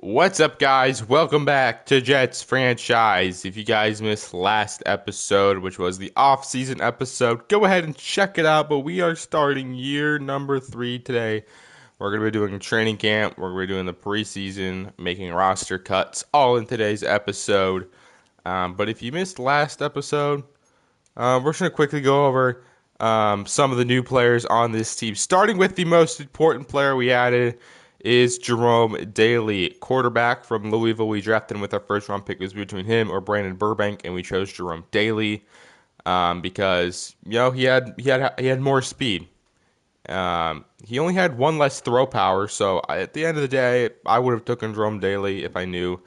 What's up, guys? Welcome back to Jets Franchise. If you guys missed last episode, which was the off-season episode, go ahead and check it out. But we are starting year number 3 today. We're going to be doing training camp. We're going to be doing the preseason, making roster cuts, all in today's episode. But if you missed last episode, we're just going to quickly go over some of the new players on this team. Starting with the most important player we added is Jerome, Dailey, quarterback from Louisville. We drafted him with our first round pick. It was between him or Brandon Burbank, and we chose Jerome Dailey because he had more speed. He only had one less throw power, so at the end of the day, I would have taken Jerome Dailey if I knew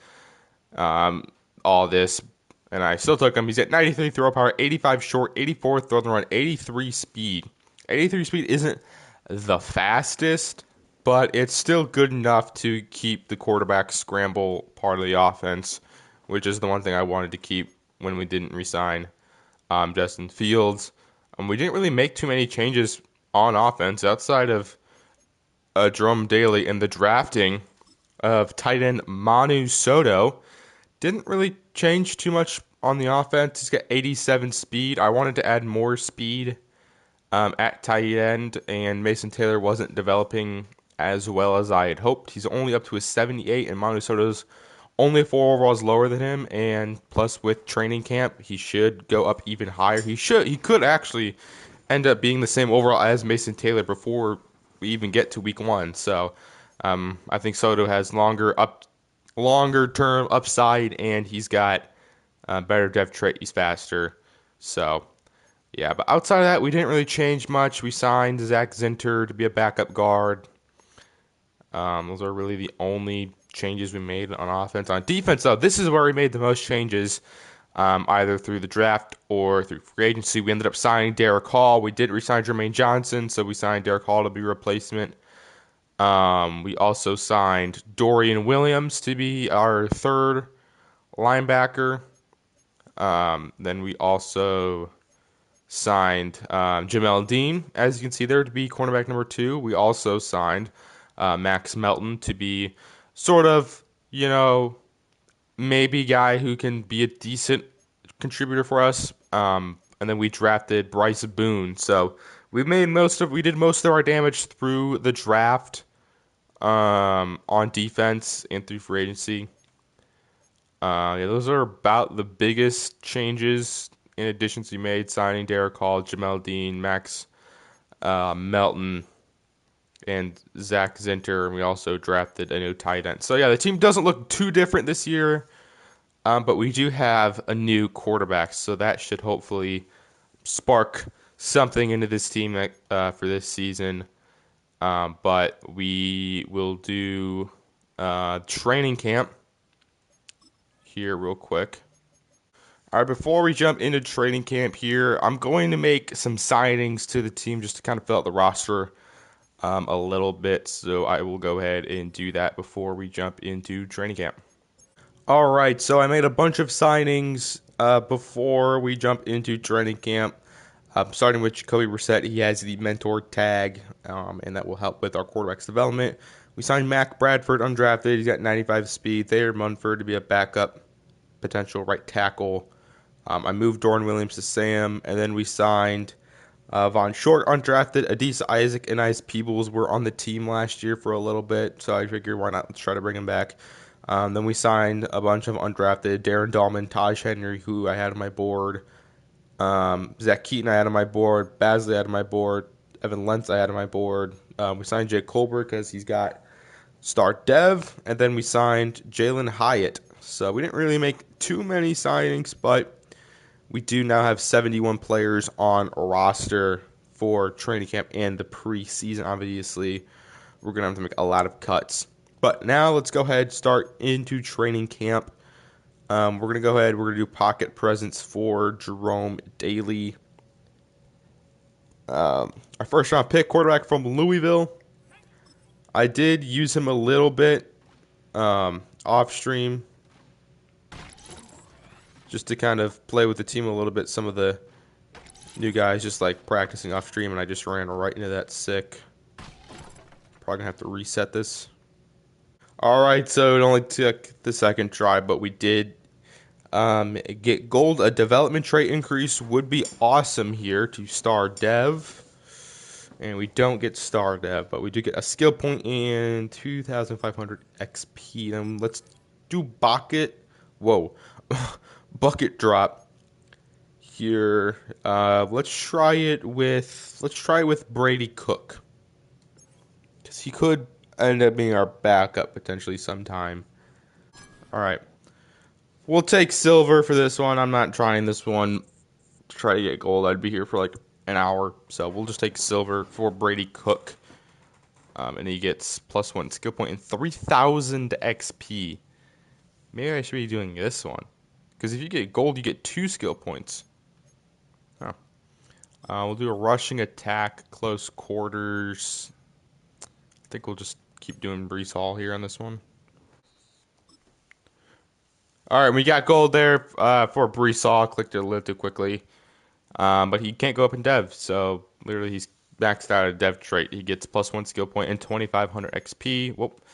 all this, and I still took him. He's at 93 throw power, 85 short, 84 throw and run, 83 speed. 83 speed isn't the fastest, but it's still good enough to keep the quarterback scramble part of the offense, which is the one thing I wanted to keep when we didn't re-sign Justin Fields. We didn't really make too many changes on offense outside of Jerome Dailey and the drafting of tight end Manu Soto. Didn't really change too much on the offense. He's got 87 speed. I wanted to add more speed at tight end, and Mason Taylor wasn't developing as well as I had hoped. He's only up to a 78, and Manu Soto's only 4 overalls lower than him, and plus with training camp, he should go up even higher. He could actually end up being the same overall as Mason Taylor before we even get to week 1. So I think Soto has longer term upside, and he's got better depth trait. He's faster. So yeah, but outside of that, we didn't really change much. We signed Zach Zinter to be a backup guard. Those are really the only changes we made on offense. On defense, though, this is where we made the most changes, either through the draft or through free agency. We ended up signing Derek Hall. We did re-sign Jermaine Johnson, so we signed Derek Hall to be a replacement. We also signed Dorian Williams to be our third linebacker. Then we also signed Jamel Dean, as you can see there, to be cornerback number 2. We also signed Max Melton to be sort of, maybe guy who can be a decent contributor for us. And then we drafted Bryce Boone. So we did most of our damage through the draft on defense and through free agency. Those are about the biggest changes in additions we made, signing Derek Hall, Jamel Dean, Max Melton, and Zach Zinter, and we also drafted a new tight end. So yeah, the team doesn't look too different this year, but we do have a new quarterback, so that should hopefully spark something into this team for this season. But we will do training camp here real quick. All right, before we jump into training camp here, I'm going to make some signings to the team just to kind of fill out the roster a little bit. So I will go ahead and do that before we jump into training camp. All right, so I made a bunch of signings before we jump into training camp. Starting with Jacoby Brissett, he has the mentor tag, and that will help with our quarterback's development. We signed Mac Bradford, undrafted. He's got 95 speed. Thayer Munford to be a backup potential right tackle. I moved Dorian Williams to Sam, and then we signed Von Short, undrafted. Adisa Isaac and Ice Peebles were on the team last year for a little bit, so I figured why not, let's try to bring him back. Then we signed a bunch of undrafted, Darren Dahlman, Taj Henry, who I had on my board, Zach Keaton I had on my board, Basley I had on my board, Evan Lentz I had on my board. We signed Jake Colbert because he's got start dev, and then we signed Jalen Hyatt. So we didn't really make too many signings, but we do now have 71 players on a roster for training camp and the preseason. Obviously, we're going to have to make a lot of cuts. But now let's go ahead and start into training camp. We're going to do pocket presence for Jerome Dailey. Our first round pick, quarterback from Louisville. I did use him a little bit off stream, just to kind of play with the team a little bit. Some of the new guys just like practicing off stream, and I just ran right into that sick. Probably going to have to reset this. All right, so it only took the second try, but we did get gold. A development trait increase would be awesome here to star dev. And we don't get star dev, but we do get a skill point and 2,500 XP. And let's do bucket. Whoa. Bucket drop here. Let's try it with Brady Cook. Because he could end up being our backup potentially sometime. All right. We'll take silver for this one. I'm not trying this one to try to get gold. I'd be here for like an hour. So we'll just take silver for Brady Cook. And he gets +1 skill point and 3,000 XP. Maybe I should be doing this one. Because if you get gold, you get 2 skill points. Oh. We'll do a rushing attack, close quarters. I think we'll just keep doing Brees Hall here on this one. All right, we got gold there for Brees Hall. Clicked it a little too quickly. But he can't go up in dev, so literally he's maxed out a dev trait. He gets +1 skill point and 2,500 XP. Whoop.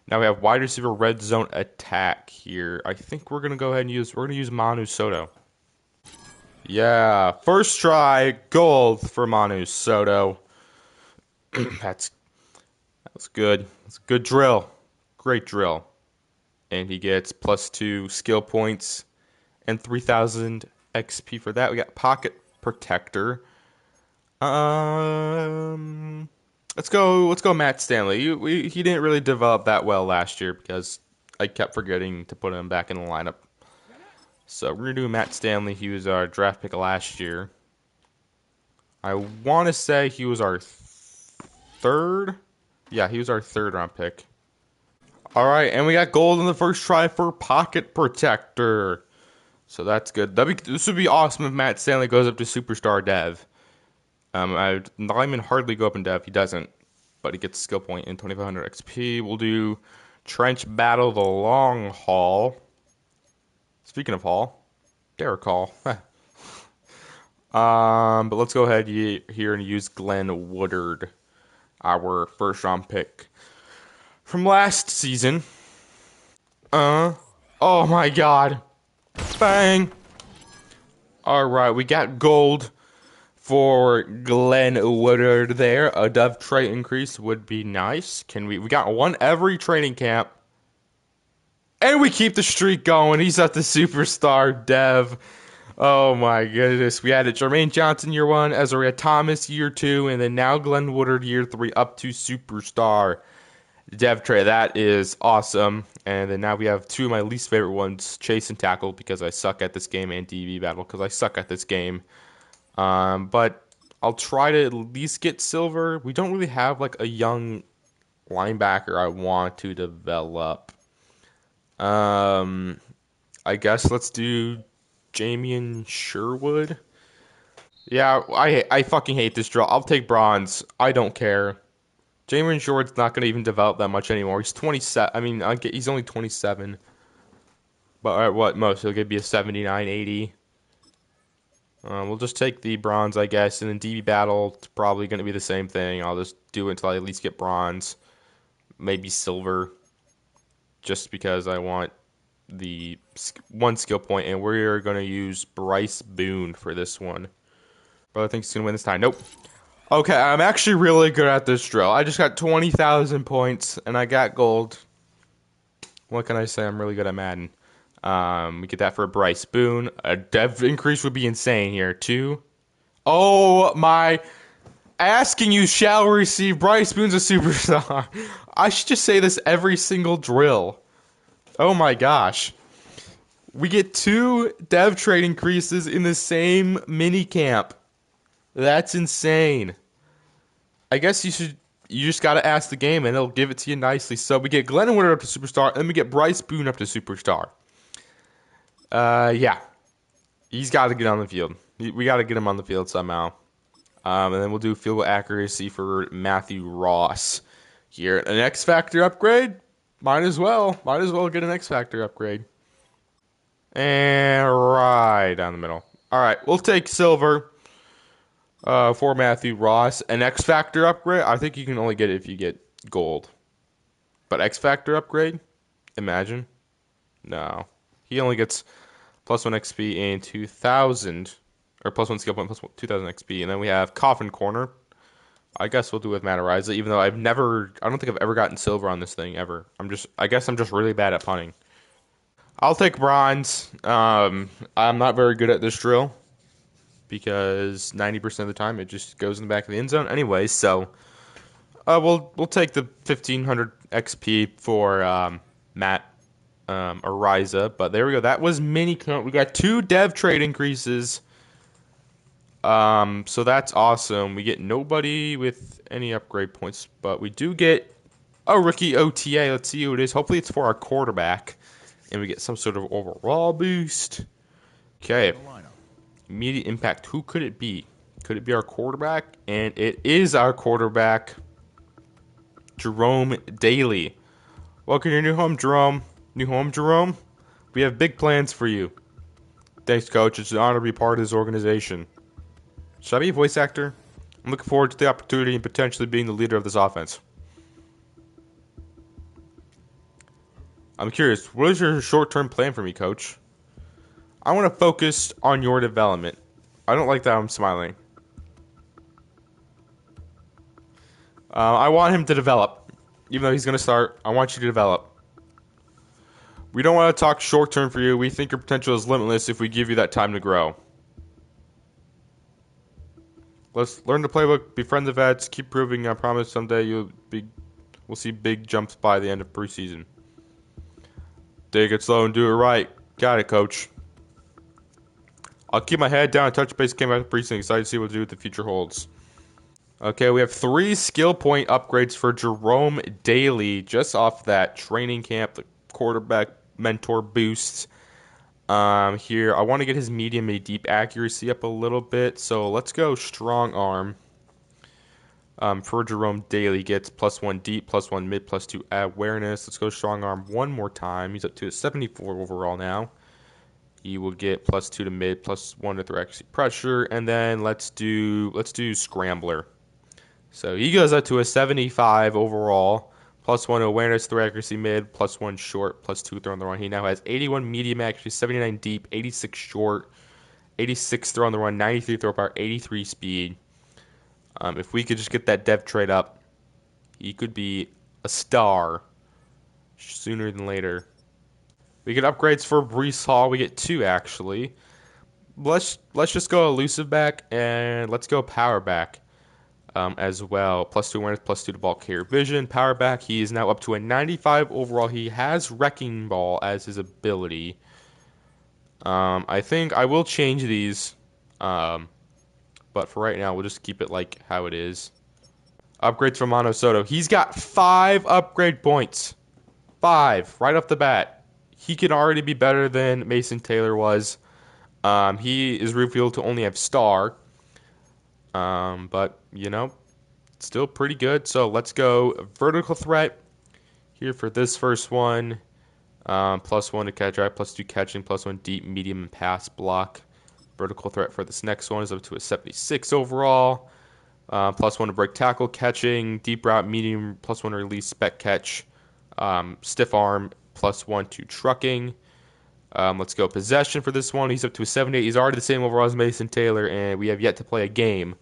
Now we have wide receiver red zone attack here. I think we're gonna go ahead and use Manu Soto. Yeah, first try gold for Manu Soto. That's good. That's a good drill. Great drill. And he gets +2 skill points and 3,000 XP for that. We got pocket protector. Let's go Matt Stanley. He didn't really develop that well last year because I kept forgetting to put him back in the lineup. So we're gonna do Matt Stanley. He was our draft pick last year. I want to say he was our third. Yeah, he was our third round pick. All right, and we got gold in the first try for pocket protector. So that's good. This would be awesome if Matt Stanley goes up to superstar dev. Lyman hardly go up in dev. He doesn't, but he gets a skill point in 2,500 XP. We'll do trench battle the long haul. Speaking of Hall, Derek Hall. But let's go ahead here and use Glenn Woodard, our first round pick from last season. Oh my God. Bang. All right, we got gold for Glenn Woodard there. A dev trait increase would be nice. We got one every training camp. And we keep the streak going. He's at the superstar dev. Oh my goodness. We had a Jermaine Johnson year 1, Ezra Thomas year 2, and then now Glenn Woodard year 3 up to superstar dev tray. That is awesome. And then now we have 2 of my least favorite ones, chase and tackle, because I suck at this game, and DB battle because I suck at this game. But I'll try to at least get silver. We don't really have like a young linebacker I want to develop. I guess let's do Jamian Sherwood. Yeah, I fucking hate this draw. I'll take bronze. I don't care. Jamian Sherwood's not going to even develop that much anymore. He's 27. I mean, he's only 27. But at what most? He'll be a 79, 80. We'll just take the bronze, I guess. And then DB battle, it's probably going to be the same thing. I'll just do it until I at least get bronze. Maybe silver. Just because I want the 1 skill point, and we're going to use Bryce Boone for this one. But I think he's going to win this time. Nope. Okay, I'm actually really good at this drill. I just got 20,000 points, and I got gold. What can I say? I'm really good at Madden. We get that for Bryce Boone. A dev increase would be insane here, too. Oh, my... Asking you shall receive. Bryce Boone's a superstar. I should just say this every single drill. Oh my gosh. We get 2 dev trade increases in the same mini camp. That's insane. I guess you just gotta ask the game and it'll give it to you nicely. So we get Glenn Woodard up to superstar, and then we get Bryce Boone up to superstar. Yeah. He's gotta get on the field. We gotta get him on the field somehow. And then we'll do field goal accuracy for Matthew Ross here. An X Factor upgrade? Might as well. Might as well get an X Factor upgrade. And right down the middle. All right, we'll take silver for Matthew Ross. An X Factor upgrade? I think you can only get it if you get gold. But X Factor upgrade? Imagine. No. He only gets plus 1 XP in 2000, or plus 1 skill point, plus 2000 XP. And then we have Coffin Corner. I guess we'll do with Matariza, even though I don't think I've ever gotten silver on this thing, ever. I guess I'm just really bad at punting. I'll take bronze. I'm not very good at this drill because 90% of the time it just goes in the back of the end zone anyway. So we'll take the 1500 XP for Matt Ariza. But there we go. That was mini count. We got 2 dev trade increases. So that's awesome. We get nobody with any upgrade points, but we do get a rookie OTA. Let's see who it is. Hopefully it's for our quarterback, and we get some sort of overall boost. Okay. Immediate impact. Who could it be? Could it be our quarterback? And it is our quarterback, Jerome Dailey. Welcome to your new home, Jerome. New home, Jerome. We have big plans for you. Thanks, Coach. It's an honor to be part of this organization. Should I be a voice actor? I'm looking forward to the opportunity and potentially being the leader of this offense. I'm curious, what is your short-term plan for me, Coach? I want to focus on your development. I don't like that I'm smiling. I want him to develop. Even though he's going to start, I want you to develop. We don't want to talk short-term for you. We think your potential is limitless if we give you that time to grow. Let's learn the playbook, befriend the vets, keep proving. I promise someday we'll see big jumps by the end of preseason. Take it slow and do it right. Got it, Coach. I'll keep my head down and touch base game after preseason. Excited to see what the future holds. Okay, we have 3 skill point upgrades for Jerome Dailey just off that training camp, the quarterback mentor boost. Here, I want to get his medium and deep accuracy up a little bit, so let's go strong arm. For Jerome Dailey, gets plus 1 deep, plus 1 mid, plus 2 awareness. Let's go strong arm one more time. He's up to a 74 overall now. He will get plus 2 to mid, plus 1 to thoracic pressure, and then let's do scrambler. So he goes up to a 75 overall. Plus 1 awareness, throw accuracy mid, plus 1 short, plus 2 throw on the run. He now has 81 medium accuracy, 79 deep, 86 short, 86 throw on the run, 93 throw power, 83 speed. If we could just get that dev trade up, he could be a star sooner than later. We get upgrades for Breece Hall. We get 2 actually. Let's just go elusive back and let's go power back. As well. Plus 2 awareness, plus 2 to ball carrier vision. Power back, he is now up to a 95 overall. He has Wrecking Ball as his ability. I think I will change these. But for right now, we'll just keep it like how it is. Upgrades from Mono Soto. He's got 5 upgrade points. 5, right off the bat. He can already be better than Mason Taylor was. He is revealed to only have star. But, still pretty good. So let's go vertical threat here for this first one. Plus 1 to catch, right? Plus 2 catching, plus 1 deep, medium, and pass block. Vertical threat for this next one is up to a 76 overall. Plus 1 to break tackle, catching, deep route, medium, plus 1 to release, spec catch, stiff arm, plus 1 to trucking. Let's go possession for this one. He's up to a 78. He's already the same overall as Mason Taylor, and we have yet to play a game.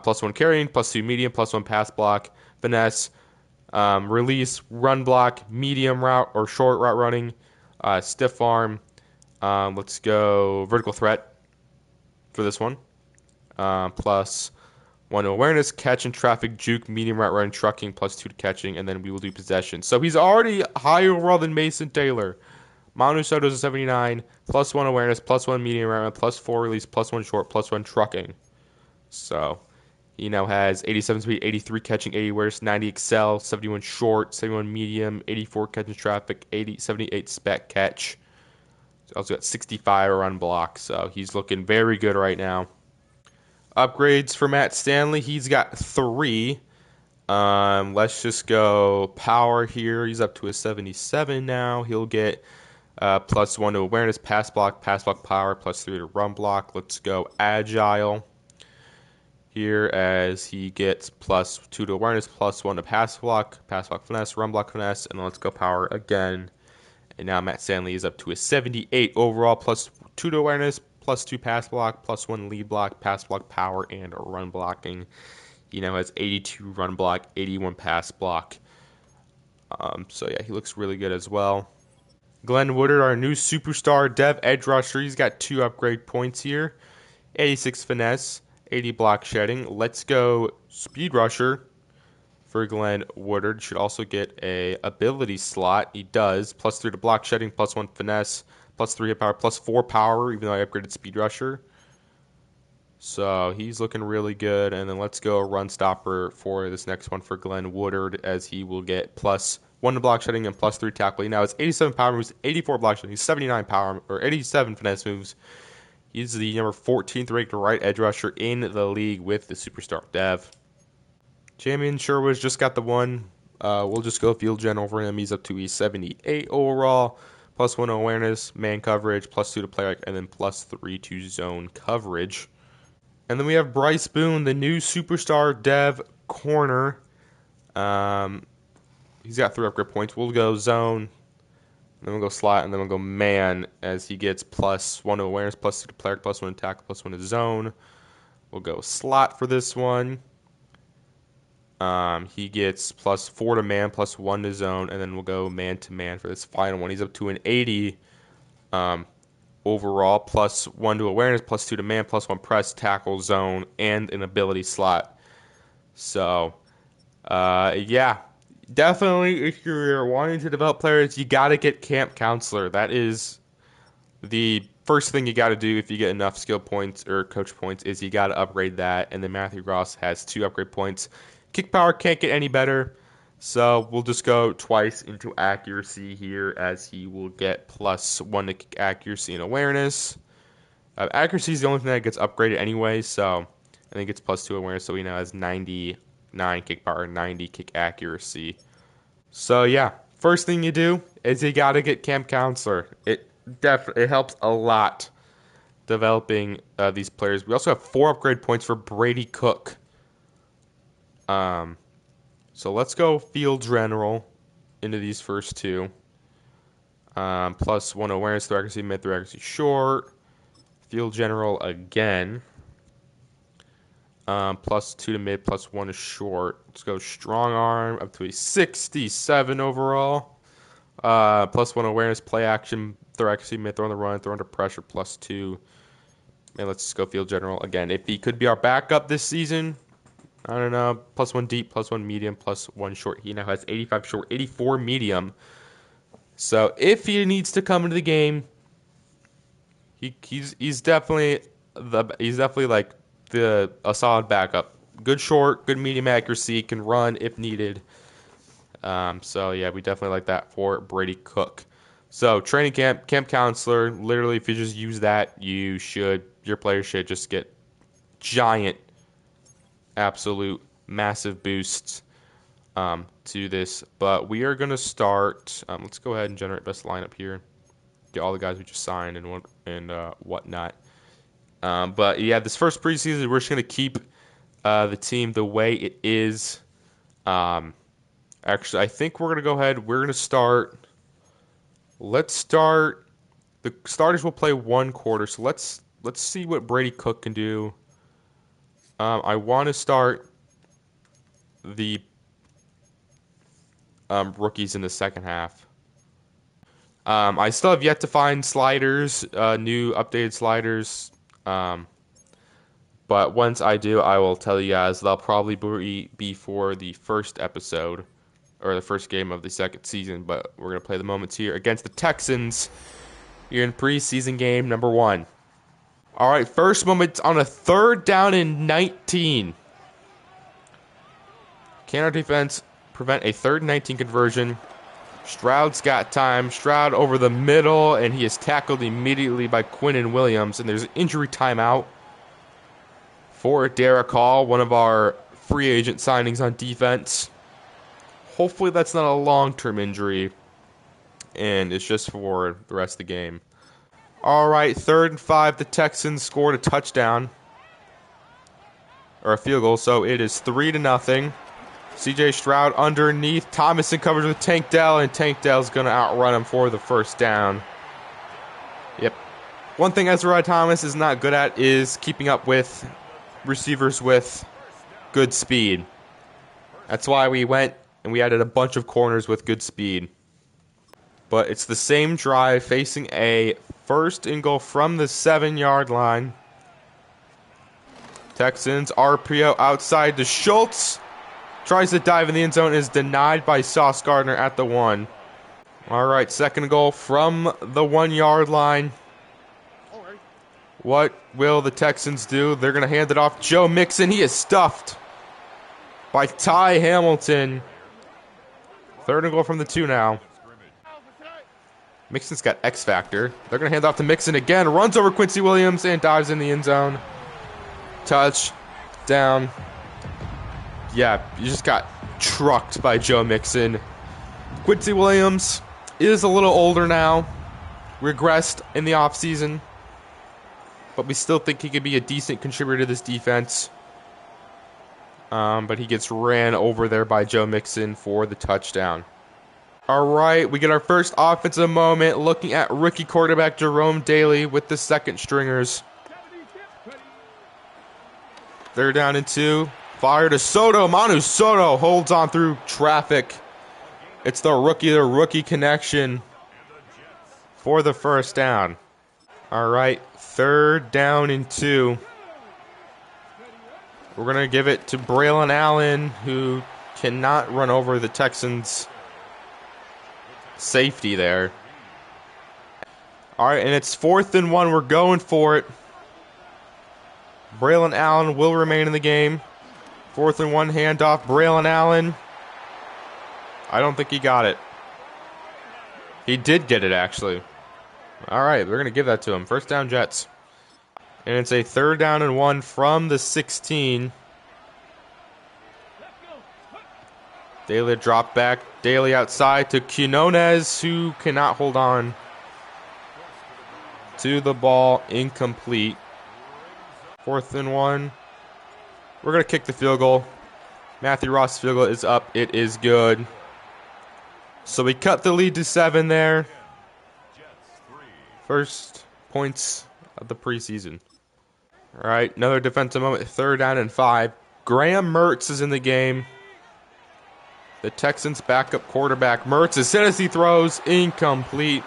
Plus 1 carrying, plus 2 medium, plus 1 pass block, finesse, release, run block, medium route or short route running, stiff arm. Let's go vertical threat for this one. Plus 1 to awareness, catch and traffic, juke, medium route running, trucking, plus 2 to catching, and then we will do possession. So he's already higher overall than Mason Taylor. Manu Soto's a 79, plus 1 awareness, plus 1 medium round, plus 4 release, plus 1 short, plus 1 trucking. So he now has 87 speed, 83 catching, 80 awareness, 90 excel, 71 short, 71 medium, 84 catching traffic, 78 spec catch. He's also got 65 run block, so he's looking very good right now. Upgrades for Matt Stanley, he's got 3. Let's just go power here. He's up to a 77 now. He'll get plus 1 to awareness, pass block power, plus 3 to run block. Let's go agile. here as he gets +2 to awareness, +1 to pass block finesse, run block finesse, and let's go power again. And now Matt Stanley is up to a 78 overall, +2 to awareness, +2 pass block, +1 lead block, pass block power, and run blocking. He now has 82 run block, 81 pass block. So yeah, he looks really good as well. Glenn Woodard, our new superstar dev edge rusher, he's got 2 upgrade points here. 86 finesse, 80 block shedding. Let's go speed rusher for Glenn Woodard. Should also get a ability slot. He does. +3 to block shedding, +1 finesse, +3 hit power, +4 power, even though I upgraded speed rusher. So he's looking really good. And then let's go run stopper for this next one for Glenn Woodard, as he will get +1 to block shedding and +3 tackling. Now it's 87 power moves, 84 block shedding, 79 power or 87 finesse moves. He's the number 14th ranked right edge rusher in the league with the superstar dev. Jamian Sherwood's just got the one. We'll just go field gen over him. He's up to a 78 overall, +1 awareness, man coverage, +2 to play, and then +3 to zone coverage. And then we have Bryce Boone, the new superstar dev corner. He's got 3 upgrade points. We'll go zone, then we'll go slot, and then we'll go man, as he gets +1 to awareness, +2 to player, +1 to tackle, +1 to zone. We'll go slot for this one. He gets +4 to man, +1 to zone, and then we'll go man to man for this final one. He's up to an 80 overall, +1 to awareness, +2 to man, +1 press, tackle, zone, and an ability slot. So, yeah. Definitely, if you're wanting to develop players, you got to get camp counselor. That is the first thing you got to do if you get enough skill points or coach points, is you got to upgrade that. And then Matthew Ross has 2 upgrade points. Kick power can't get any better, so we'll just go twice into accuracy here, as he will get +1 to kick accuracy and awareness. Accuracy is the only thing that gets upgraded anyway, so I think it's +2 awareness, so he now has 99 kick power, 90 kick accuracy. So yeah, first thing you do is you got to get camp counselor. It helps a lot developing these players. We also have 4 upgrade points for Brady Cook. So let's go field general into these first 2. +1 awareness through accuracy, mid through accuracy, short. Field general again. +2 to mid, +1 to short. Let's go strong arm up to a 67 overall. +1 awareness, play action, throw accuracy, mid, throw on the run, throw under pressure, +2. And let's just go field general again. If he could be our backup this season, I don't know. +1 deep, +1 medium, +1 short. He now has 85 short, 84 medium. So if he needs to come into the game, he's definitely like a solid backup. Good short, good medium accuracy, can run if needed. So yeah, we definitely like that for Brady Cook. So training camp counselor. Literally, if you just use that, your player should just get giant, absolute, massive boosts to this. But we are gonna start. Let's go ahead and generate best lineup here. Get all the guys we just signed and whatnot. But yeah, this first preseason, we're just going to keep the team the way it is. Actually, I think we're going to go ahead. We're going to start. Let's start. The starters will play 1 quarter. So let's see what Brady Cook can do. I want to start the rookies in the second half. I still have yet to find sliders, new updated sliders. But once I do, I will tell you guys. They'll probably be for the first episode or the first game of the second season. But we're going to play the moments here against the Texans here in preseason game number 1. All right, first moment on a 3rd down and 19. Can our defense prevent a 3rd and 19 conversion? Stroud's got time. Stroud over the middle, and he is tackled immediately by Quinnen Williams. And there's an injury timeout for Derek Hall, one of our free agent signings on defense. Hopefully that's not a long-term injury, and it's just for the rest of the game. All right, 3rd and 5. The Texans scored a touchdown. or a field goal. So it is 3-0. CJ Stroud underneath. Thomason covers with Tank Dell, and Tank Dell's going to outrun him for the first down. Yep. One thing Ezra Thomas is not good at is keeping up with receivers with good speed. That's why we went and we added a bunch of corners with good speed. But it's the same drive facing a 1st and goal from the 7-yard line. Texans RPO outside to Schultz. Tries to dive in the end zone, is denied by Sauce Gardner at the 1. All right, 2nd and goal from the 1-yard line. What will the Texans do? They're going to hand it off. Joe Mixon, he is stuffed by Ty Hamilton. 3rd and goal from the 2 now. Mixon's got X factor. They're going to hand off to Mixon again. Runs over Quincy Williams and dives in the end zone. Touch. Down. Yeah, you just got trucked by Joe Mixon. Quincy Williams is a little older now. Regressed in the offseason. But we still think he could be a decent contributor to this defense. But he gets ran over there by Joe Mixon for the touchdown. All right, we get our first offensive moment looking at rookie quarterback Jerome Dailey with the 2nd stringers. 3rd down and 2. Fire to Soto. Manu Soto holds on through traffic. It's the rookie connection for the first down. All right, 3rd down and 2. We're going to give it to Braylon Allen, who cannot run over the Texans' safety there. All right, and it's 4th and 1. We're going for it. Braylon Allen will remain in the game. 4th and 1 handoff. Braylon Allen. I don't think he got it. He did get it, actually. All right, we're going to give that to him. First down, Jets. And it's a 3rd down and 1 from the 16. Dailey drop back. Dailey outside to Quinones, who cannot hold on to the ball. Incomplete. 4th and 1. We're going to kick the field goal. Matthew Ross' field goal is up. It is good. So we cut the lead to 7 there. First points of the preseason. All right, another defensive moment. 3rd down and 5. Graham Mertz is in the game. The Texans' backup quarterback. Mertz, as soon as he throws, incomplete.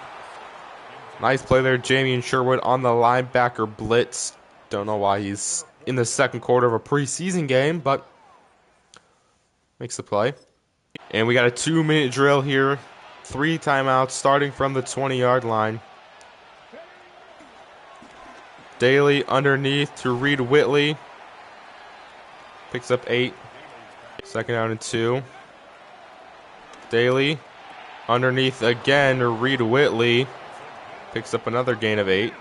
Nice play there, Jamie Sherwood on the linebacker blitz. Don't know why he's in the 2nd quarter of a preseason game, but makes the play. And we got a 2-minute drill here. 3 timeouts starting from the 20-yard line. Dailey underneath to Reed Whitley. Picks up 8. 2nd down and 2. Dailey underneath again to Reed Whitley. Picks up another gain of 8.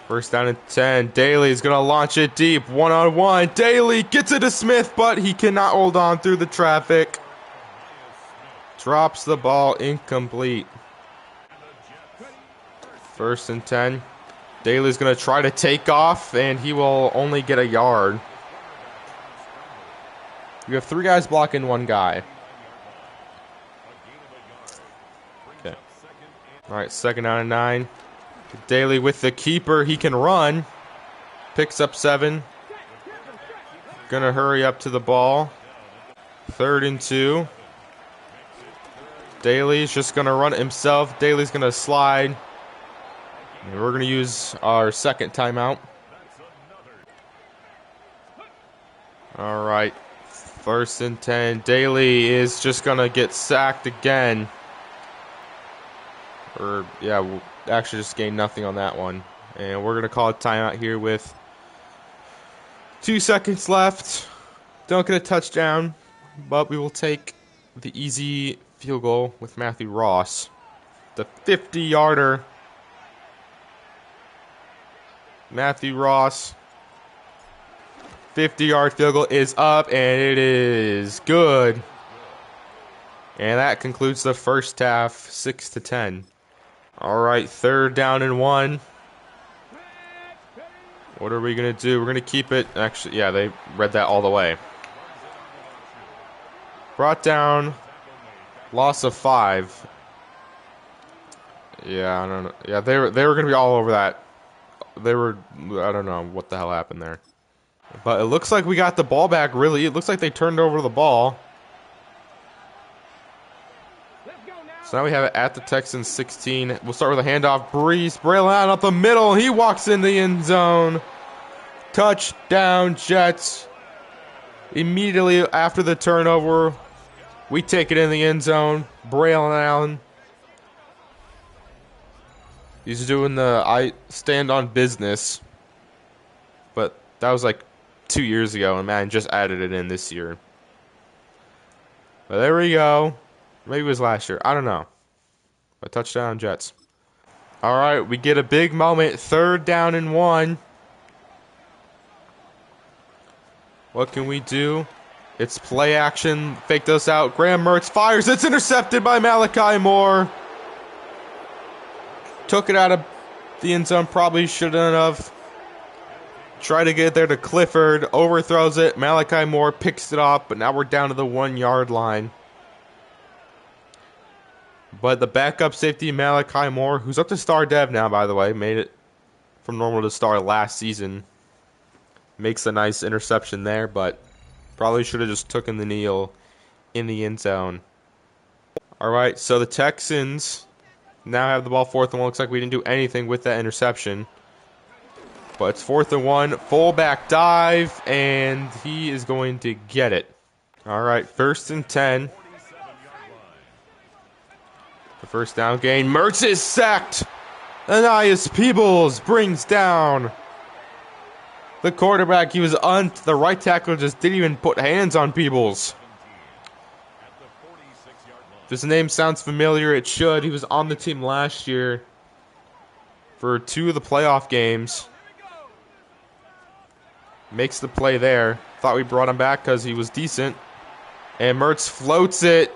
1st down and 10. Dailey is going to launch it deep. 1-on-1. Dailey gets it to Smith, but he cannot hold on through the traffic. Drops the ball, incomplete. 1st and 10. Dailey's going to try to take off, and he will only get a yard. You have 3 guys blocking 1 guy. Okay. All right, 2nd down and 9. Dailey with the keeper. He can run. Picks up 7. Gonna hurry up to the ball. 3rd and 2. Dailey's just gonna run it himself. Dailey's gonna slide. And we're gonna use our 2nd timeout. All right. 1st and 10. Dailey is just gonna get sacked again. Or yeah, we'll actually just gained nothing on that one. And we're gonna call a timeout here with 2 seconds left. Don't get a touchdown, but we will take the easy field goal with Matthew Ross. The 50-yarder. Matthew Ross. 50-yard field goal is up, and it is good. And that concludes the first half, 6-10. All right, 3rd down and 1. What are we going to do? We're going to keep it. Actually, yeah, they read that all the way. Brought down. Loss of 5. Yeah, I don't know. Yeah, they were going to be all over that. I don't know what the hell happened there. But it looks like we got the ball back, really. It looks like they turned over the ball. So now we have it at the Texans 16. We'll start with a handoff. Breeze, Braylon up the middle. He walks in the end zone. Touchdown, Jets. Immediately after the turnover, we take it in the end zone. Braylon Allen. He's doing the I stand on business. But that was like 2 years ago, and Madden just added it in this year. But there we go. Maybe it was last year. I don't know. A touchdown, Jets. All right, we get a big moment. 3rd down and 1. What can we do? It's play action. Fake those out. Graham Mertz fires. It's intercepted by Malachi Moore. Took it out of the end zone. Probably shouldn't have. Try to get there to Clifford. Overthrows it. Malachi Moore picks it off. But now we're down to the 1-yard line. But the backup safety, Malachi Moore, who's up to star dev now, by the way, made it from normal to star last season. Makes a nice interception there, but probably should have just taken the kneel in the end zone. All right, so the Texans now have the ball 4th and 1. Looks like we didn't do anything with that interception. But it's 4th and 1, fullback dive, and he is going to get it. All right, 1st and 10. The first down gain. Mertz is sacked. Anais Peebles brings down the quarterback. He was on the right tackle, just didn't even put hands on Peebles. If his name sounds familiar, it should. He was on the team last year for 2 of the playoff games. Makes the play there. Thought we brought him back because he was decent. And Mertz floats it.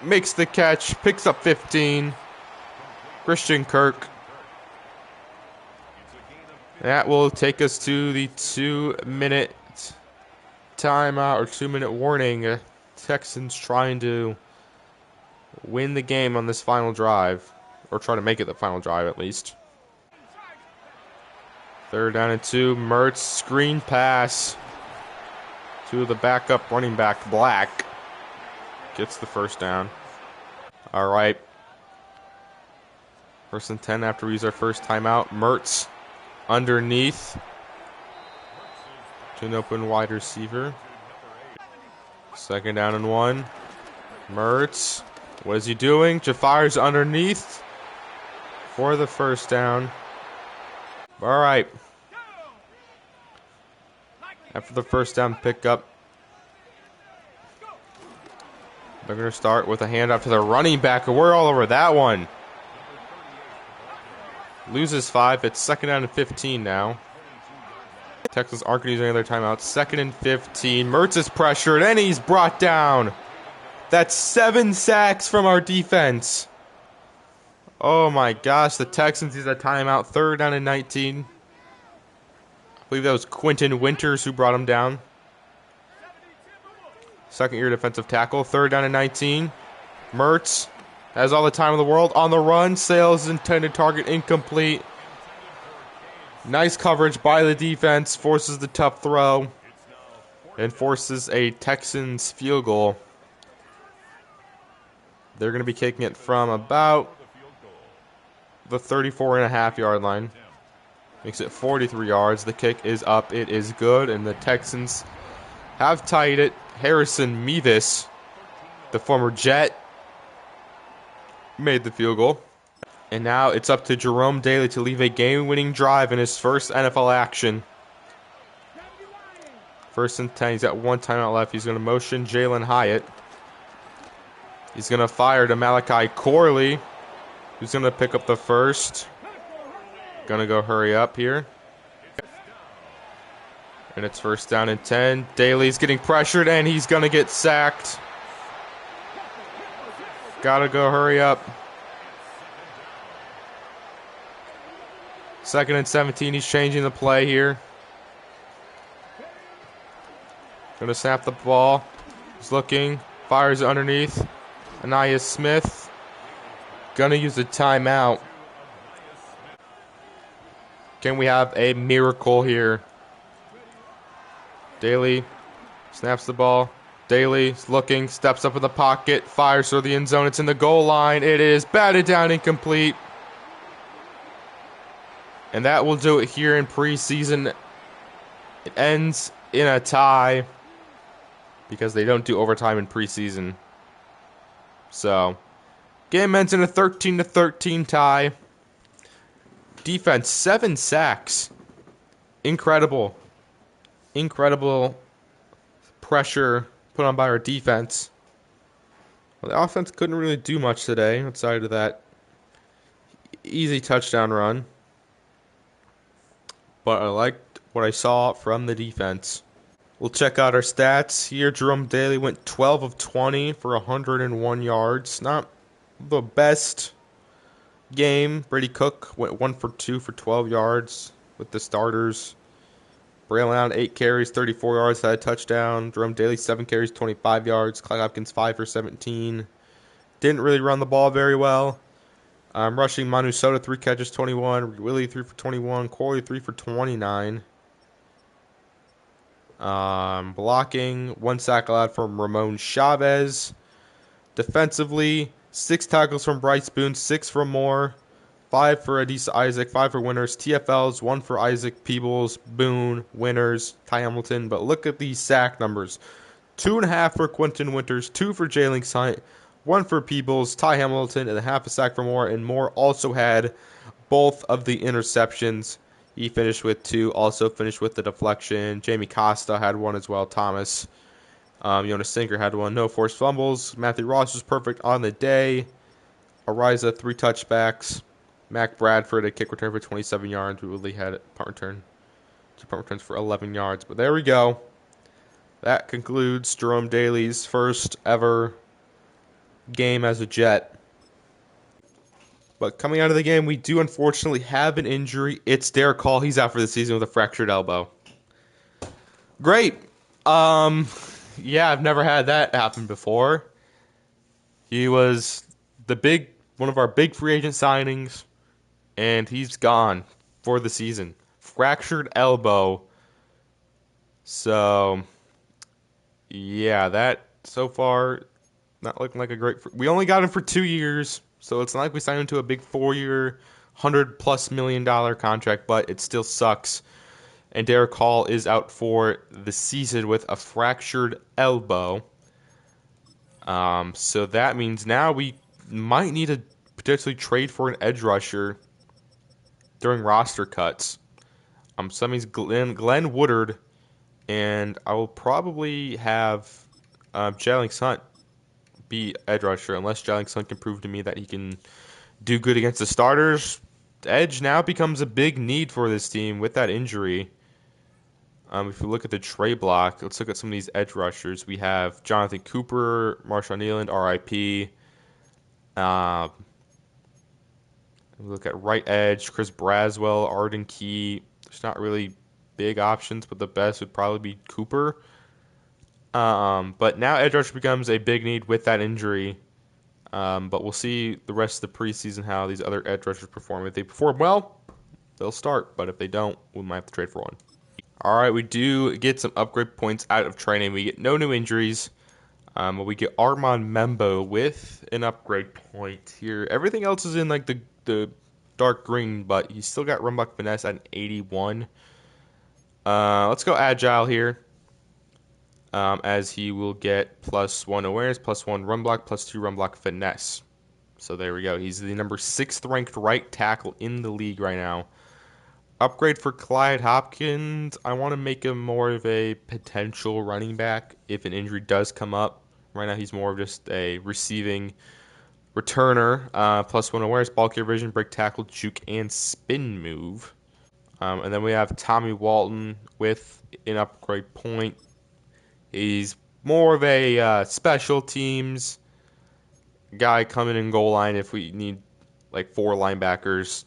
Makes the catch, picks up 15. Christian Kirk. That will take us to the 2-minute timeout or 2-minute warning. Texans trying to win the game on this final drive, or try to make it the final drive at least. 3rd down and 2. Mertz screen pass to the backup running back, Black. Gets the 1st down. All right. 1st and 10 after we use our first timeout. Mertz underneath to an open wide receiver. 2nd down and 1. Mertz. What is he doing? Jafar's underneath for the 1st down. All right. After the 1st down pickup, they're going to start with a handoff to the running back. We're all over that one. Loses 5. It's 2nd down and 15 now. Texans aren't going to use any other timeouts. 2nd and 15. Mertz is pressured, and he's brought down. That's 7 sacks from our defense. Oh, my gosh. The Texans use a timeout. 3rd down and 19. I believe that was Quentin Winters who brought him down. 2nd-year defensive tackle. 3rd down and 19. Mertz has all the time in the world. On the run. Sales intended target incomplete. Nice coverage by the defense. Forces the tough throw. And forces a Texans field goal. They're going to be kicking it from about the 34.5-yard line. Makes it 43 yards. The kick is up. It is good. And the Texans have tied it. Harrison Mevis, the former Jet, made the field goal. And now it's up to Jerome Dailey to leave a game-winning drive in his first NFL action. 1st and 10. He's got 1 timeout left. He's going to motion Jalen Hyatt. He's going to fire to Malachi Corley, who's going to pick up the 1st. Going to go hurry up here. And it's 1st down and 10. Dailey's getting pressured, and he's going to get sacked. Got to go hurry up. 2nd and 17. He's changing the play here. Gonna snap the ball. He's looking. Fires it underneath. Anaya Smith. Gonna use a timeout. Can we have a miracle here? Dailey snaps the ball. Dailey's looking, steps up in the pocket, fires through the end zone. It's in the goal line. It is batted down, incomplete. And that will do it here in preseason. It ends in a tie because they don't do overtime in preseason. So, game ends in a 13-13 tie. Defense, 7 sacks. Incredible pressure put on by our defense. Well, the offense couldn't really do much today outside of that easy touchdown run. But I liked what I saw from the defense. We'll check out our stats here. Jerome Dailey went 12 of 20 for 101 yards. Not the best game. Brady Cook went 1 for 2 for 12 yards with the starters. Braylon Allen, 8 carries, 34 yards, had a touchdown. Jerome Dailey, 7 carries, 25 yards. Clyde Hopkins, 5 for 17. Didn't really run the ball very well. Rushing, Manu Soda, 3 catches, 21. Willie, 3 for 21. Corey, 3 for 29. Blocking, 1 sack allowed from Ramon Chavez. Defensively, 6 tackles from Bryce Boone, 6 from Moore, 5 for Adisa Isaac, 5 for Winners. TFLs, 1 for Isaac Peebles, Boone, Winners, Ty Hamilton. But look at these sack numbers. 2.5 for Quentin Winters, 2 for Jalen Hunt, 1 for Peebles, Ty Hamilton, and a half a sack for Moore. And Moore also had both of the interceptions. He finished with 2, also finished with the deflection. Jamie Costa had 1 as well. Thomas, Jonas Sinker had 1. No forced fumbles. Matthew Ross was perfect on the day. Ariza, 3 touchbacks. Mac Bradford, a kick return for 27 yards. We really had a punt return. 2 punt returns for 11 yards. But there we go. That concludes Jerome Dailey's first ever game as a Jet. But coming out of the game, we do unfortunately have an injury. It's Derek Hall. He's out for the season with a fractured elbow. Great. Yeah, I've never had that happen before. He was one of our big free agent signings, and he's gone for the season. Fractured elbow. So, yeah, that so far not looking like a great. We only got him for 2 years, so it's not like we signed him to a big 4-year, $100+ million contract, but it still sucks. And Derek Hall is out for the season with a fractured elbow. So that means now we might need to potentially trade for an edge rusher during roster cuts. So that means Glenn Woodard, and I will probably have Jalen Hunt be edge rusher unless Jalen Hunt can prove to me that he can do good against the starters. Edge now becomes a big need for this team with that injury. If you look at the trade block, let's look at some of these edge rushers. We have Jonathan Cooper, Marshawn Nealand, RIP. Look at right edge, Chris Braswell, Arden Key. There's not really big options, but the best would probably be Cooper. But now edge rusher becomes a big need with that injury. But we'll see the rest of the preseason how these other edge rushers perform. If they perform well, they'll start. But if they don't, we might have to trade for one. All right, we do get some upgrade points out of training. We get no new injuries. But we get Armand Membo with an upgrade point here. Everything else is in like the dark green, but he's still got run block finesse at an 81. Let's go agile here. As he will get +1 awareness, +1 run block, +2 run block finesse. So there we go. He's the number 6th ranked right tackle in the league right now. Upgrade for Clyde Hopkins. I want to make him more of a potential running back if an injury does come up. Right now he's more of just a receiving returner. +1 awareness, ball carrier vision, break tackle, juke, and spin move. And then we have Tommy Walton with an upgrade point. He's more of a special teams guy coming in goal line if we need like 4 linebackers.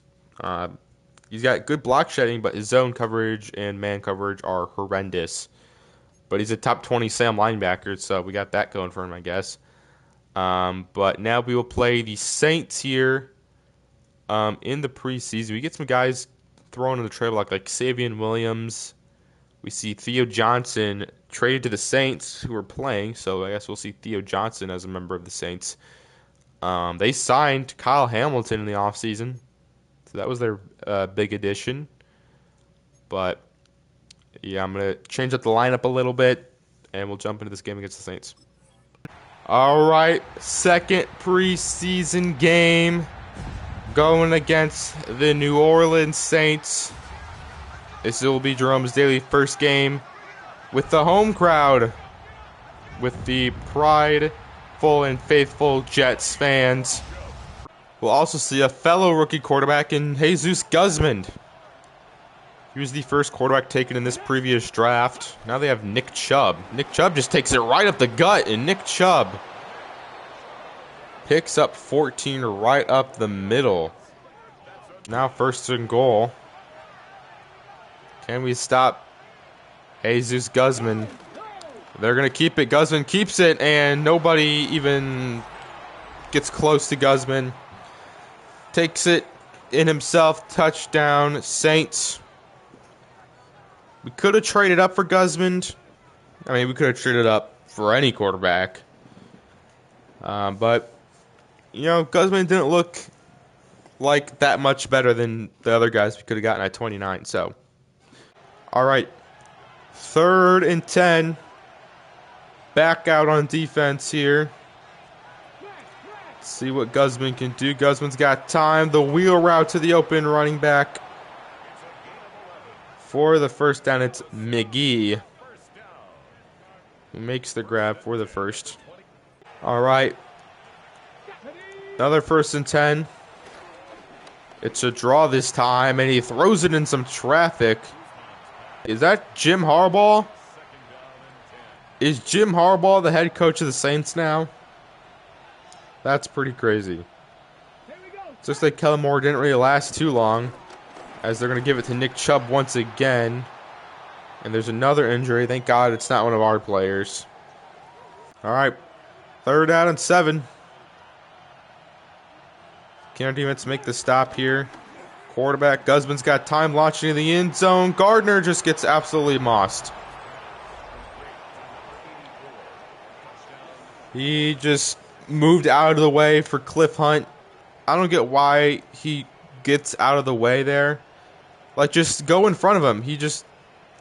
He's got good block shedding, but his zone coverage and man coverage are horrendous. But he's a top 20 Sam linebacker, so we got that going for him, I guess. But now we will play the Saints here in the preseason. We get some guys thrown in the trade block like Savion Williams. We see Theo Johnson traded to the Saints, who are playing, so I guess we'll see Theo Johnson as a member of the Saints. They signed Kyle Hamilton in the offseason, so that was their big addition. But, yeah, I'm going to change up the lineup a little bit, and we'll jump into this game against the Saints. All right, second preseason game going against the New Orleans Saints. This will be Jerome's Dailey first game with the home crowd, with the prideful and faithful Jets fans. We'll also see a fellow rookie quarterback in Jesus Guzman. He was the first quarterback taken in this previous draft. Now they have Nick Chubb. Nick Chubb just takes it right up the gut, and Nick Chubb picks up 14 right up the middle. Now first and goal. Can we stop Jesus Guzman? They're going to keep it. Guzman keeps it, and nobody even gets close to Guzman. Takes it in himself. Touchdown, Saints. We could have traded up for Guzman. I mean, we could have traded up for any quarterback. But, you know, Guzman didn't look like that much better than the other guys we could have gotten at 29, so. All right, 3rd and 10. Back out on defense here. Let's see what Guzman can do. Guzman's got time. The wheel route to the open running back. For the first down, it's McGee who makes the grab for the first. All right, another 1st and 10. It's a draw this time, and he throws it in some traffic. Is that Jim Harbaugh? Is Jim Harbaugh the head coach of the Saints now? That's pretty crazy. It's looks like Kellen Moore didn't really last too long, as they're going to give it to Nick Chubb once again. And there's another injury. Thank God it's not one of our players. All right, 3rd down and 7. Can our defense make the stop here? Quarterback Guzman's got time launching in the end zone. Gardner just gets absolutely mossed. He just moved out of the way for Cliff Hunt. I don't get why he gets out of the way there. Like, just go in front of him.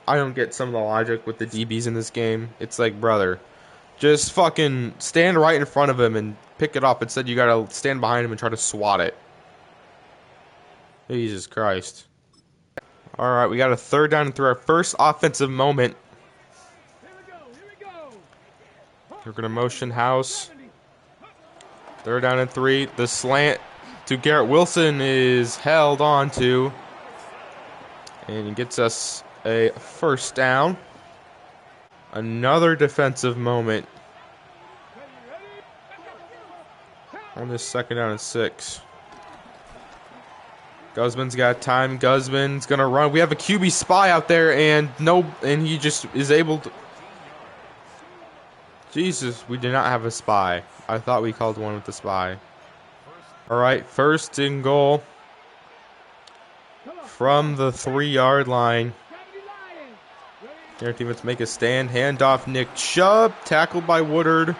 I don't get some of the logic with the DBs in this game. It's like, brother, just fucking stand right in front of him and pick it up. Instead, you gotta stand behind him and try to swat it. Jesus Christ. All right, we got a 3rd down and through our first offensive moment. We're going to motion house. 3rd down and 3. The slant to Garrett Wilson is held on to. And he gets us a 1st down. Another defensive moment on this 2nd down and 6. Guzman's got time. Guzman's going to run. We have a QB spy out there, and he just is able to. Jesus, we did not have a spy. I thought we called one with the spy. All right, 1st and goal from the 3-yard line. Their teammates make a stand. Handoff Nick Chubb, tackled by Woodard.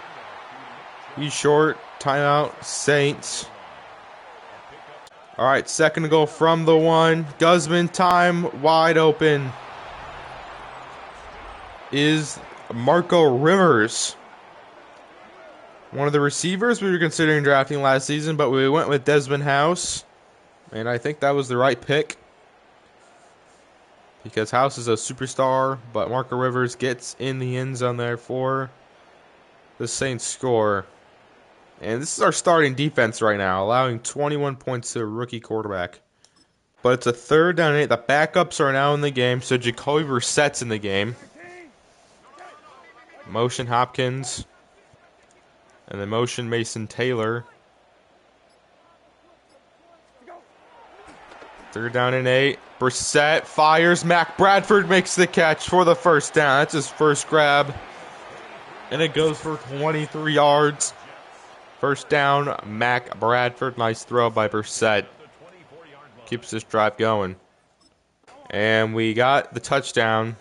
He's short. Timeout, Saints. All right, 2nd and goal from the 1. Guzman time, wide open. Is Marco Rivers. One of the receivers we were considering drafting last season, but we went with Desmond House. And I think that was the right pick, because House is a superstar, but Marco Rivers gets in the end zone there for the Saints score. And this is our starting defense right now, allowing 21 points to a rookie quarterback. But it's a 3rd down and 8. The backups are now in the game, so Jacoby Brissett's in the game. Motion Hopkins. And then motion Mason Taylor. Third down and 8. Brissett fires. Mac Bradford makes the catch for the first down. That's his first grab. And it goes for 23 yards. First down, Mac Bradford. Nice throw by Brissett. Keeps this drive going. And we got the touchdown.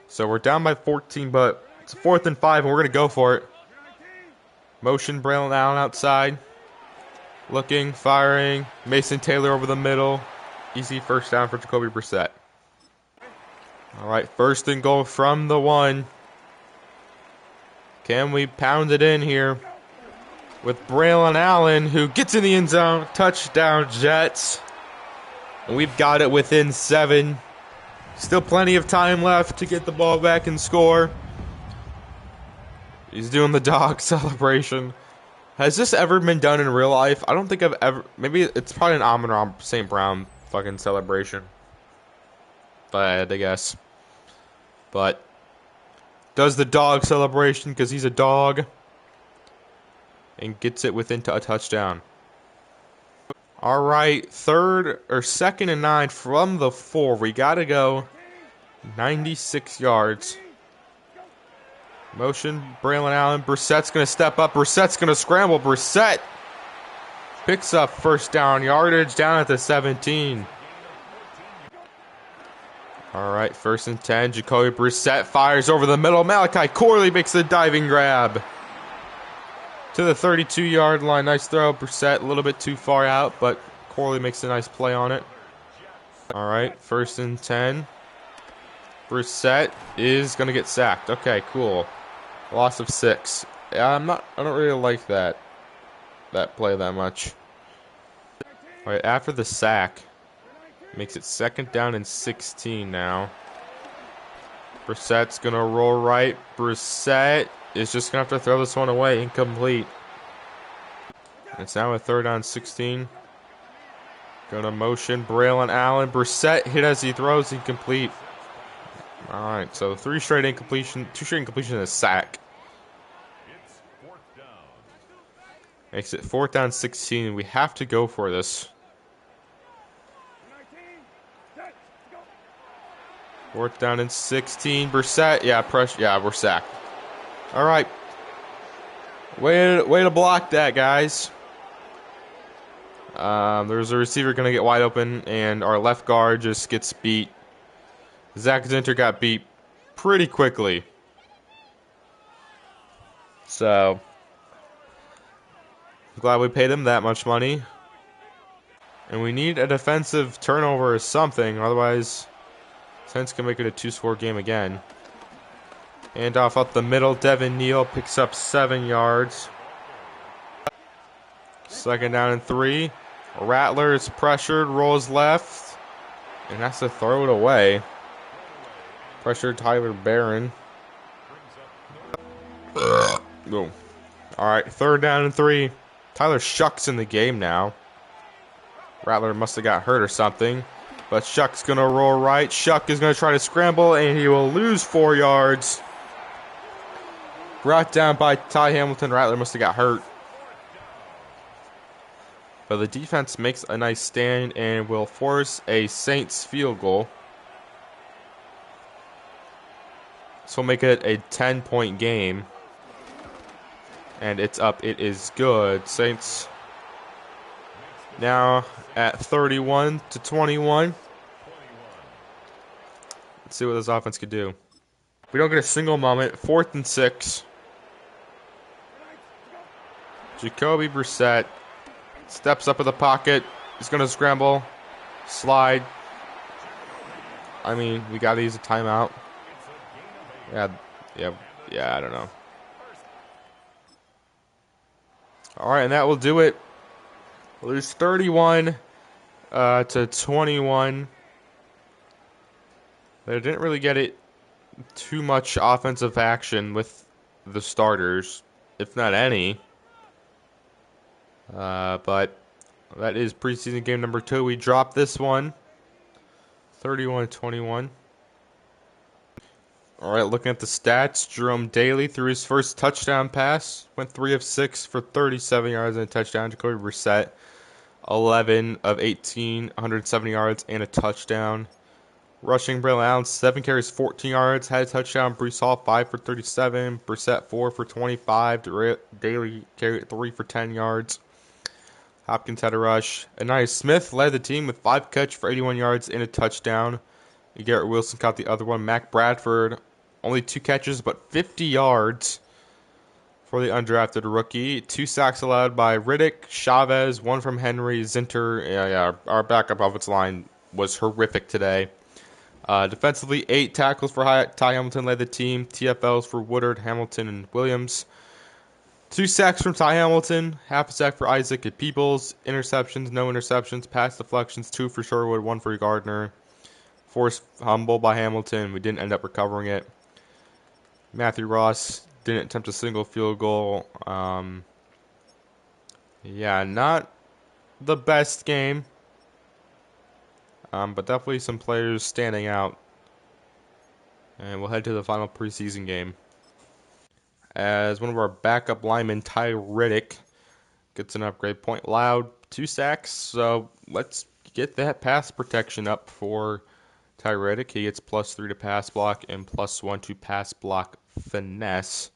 So we're down by 14, but it's 4th and 5, and we're going to go for it. Motion, Braylon Allen outside. Looking, firing. Mason Taylor over the middle. Easy first down for Jacoby Brissett. All right, 1st and goal from the 1. Can we pound it in here with Braylon Allen, who gets in the end zone. Touchdown, Jets. And we've got it within 7. Still plenty of time left to get the ball back and score. He's doing the dog celebration. Has this ever been done in real life? I don't think I've ever. Maybe it's probably an Amon-Ra St. Brown fucking celebration. But I guess. But does the dog celebration because he's a dog. And gets it within a touchdown. All right, 2nd and 9 from the 4. We got to go 96 yards. Motion, Braylon Allen. Brissett's going to step up. Brissett's going to scramble. Brissett picks up first down yardage down at the 17. All right, 1st and 10. Jacoby Brissett fires over the middle. Malachi Corley makes the diving grab to the 32-yard line. Nice throw. Brissett a little bit too far out, but Corley makes a nice play on it. All right, 1st and 10. Brissett is going to get sacked. Okay, cool. Loss of 6. Yeah, I don't really like that play that much. All right, after the sack, makes it 2nd down and 16 now. Brissett's going to roll right. Brissett is just going to have to throw this one away. Incomplete. It's now a 3rd down 16. Going to motion. Braylon Allen. Brissett hit as he throws. Incomplete. All right, so 2 straight incompletion and a sack. Makes it 4th down 16. We have to go for this. 4th down and 16. Brissett, we're sacked. All right. Way to block that, guys. There's a receiver going to get wide open, and our left guard just gets beat. Zach Zinter got beat pretty quickly. So, I'm glad we paid him that much money. And we need a defensive turnover or something, otherwise Saints can make it a 2-score game again. Handoff up the middle. Devin Neal picks up 7 yards. 2nd down and 3. Rattler is pressured, rolls left, and has to throw it away. Pressure Tyler Barron. Boom. All right, 3rd down and 3. Tyler Shuck's in the game now. Rattler must have got hurt or something. But Shuck's going to roll right. Shuck is going to try to scramble, and he will lose 4 yards. Brought down by Ty Hamilton. Rattler must have got hurt. But the defense makes a nice stand and will force a Saints field goal. This will make it a 10-point game. And it's up. It is good. Saints now at 31-21. Let's see what this offense could do. We don't get a single moment. 4th and 6. Jacoby Brissett steps up in the pocket. He's going to scramble. Slide. I mean, we got to use a timeout. Yeah, I don't know. All right, and that will do it. We'll lose 31 to 21. They didn't really get it too much offensive action with the starters, if not any. But that is preseason game number 2. We dropped this one, 31-21. All right, looking at the stats, Jerome Dailey threw his first touchdown pass, went 3 of 6 for 37 yards and a touchdown. Jacoby Brissett, 11 of 18, 170 yards, and a touchdown. Rushing, Braylon Allen, 7 carries, 14 yards, had a touchdown. Breece Hall, 5 for 37. Brissett, 4 for 25. Dailey carried 3 for 10 yards. Hopkins had a rush. Anais Smith led the team with 5 catches for 81 yards and a touchdown. Garrett Wilson caught the other one. Mac Bradford, only 2 catches, but 50 yards for the undrafted rookie. 2 sacks allowed by Riddick, Chavez, 1 from Henry, Zinter. Yeah, our backup offensive line was horrific today. Defensively, 8 tackles for Ty Hamilton led the team. TFLs for Woodard, Hamilton, and Williams. 2 sacks from Ty Hamilton, half a sack for Isaac and Peoples. Interceptions, no interceptions. Pass deflections, 2 for Sherwood, 1 for Gardner. Forced fumble by Hamilton. We didn't end up recovering it. Matthew Ross didn't attempt a single field goal. Yeah, not the best game. But definitely some players standing out. And we'll head to the final preseason game. As one of our backup linemen, Ty Riddick, gets an upgrade point. Loud, 2 sacks. So let's get that pass protection up for Ty Riddick. He gets +3 to pass block and +1 to pass block finesse.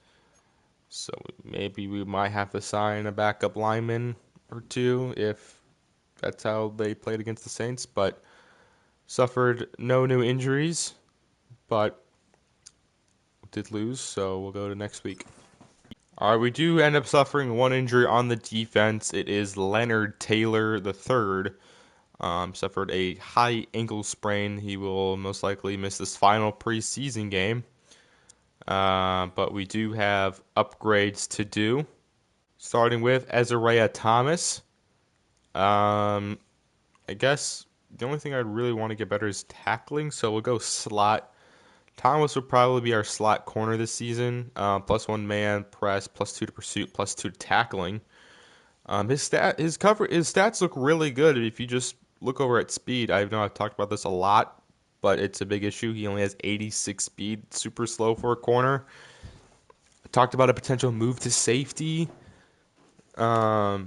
So maybe we might have to sign a backup lineman or 2 if that's how they played against the Saints. But suffered no new injuries, but did lose, so we'll go to next week. All right, we do end up suffering 1 injury on the defense. It is Leonard Taylor III. Suffered a high ankle sprain. He will most likely miss this final preseason game. But we do have upgrades to do. Starting with Ezariah Thomas. I guess the only thing I'd really want to get better is tackling, so we'll go slot. Thomas would probably be our slot corner this season. +1 man press, +2 to pursuit, +2 to tackling. His stats look really good if you just look over at speed. I know I've talked about this a lot, but it's a big issue. He only has 86 speed, super slow for a corner. I talked about a potential move to safety, but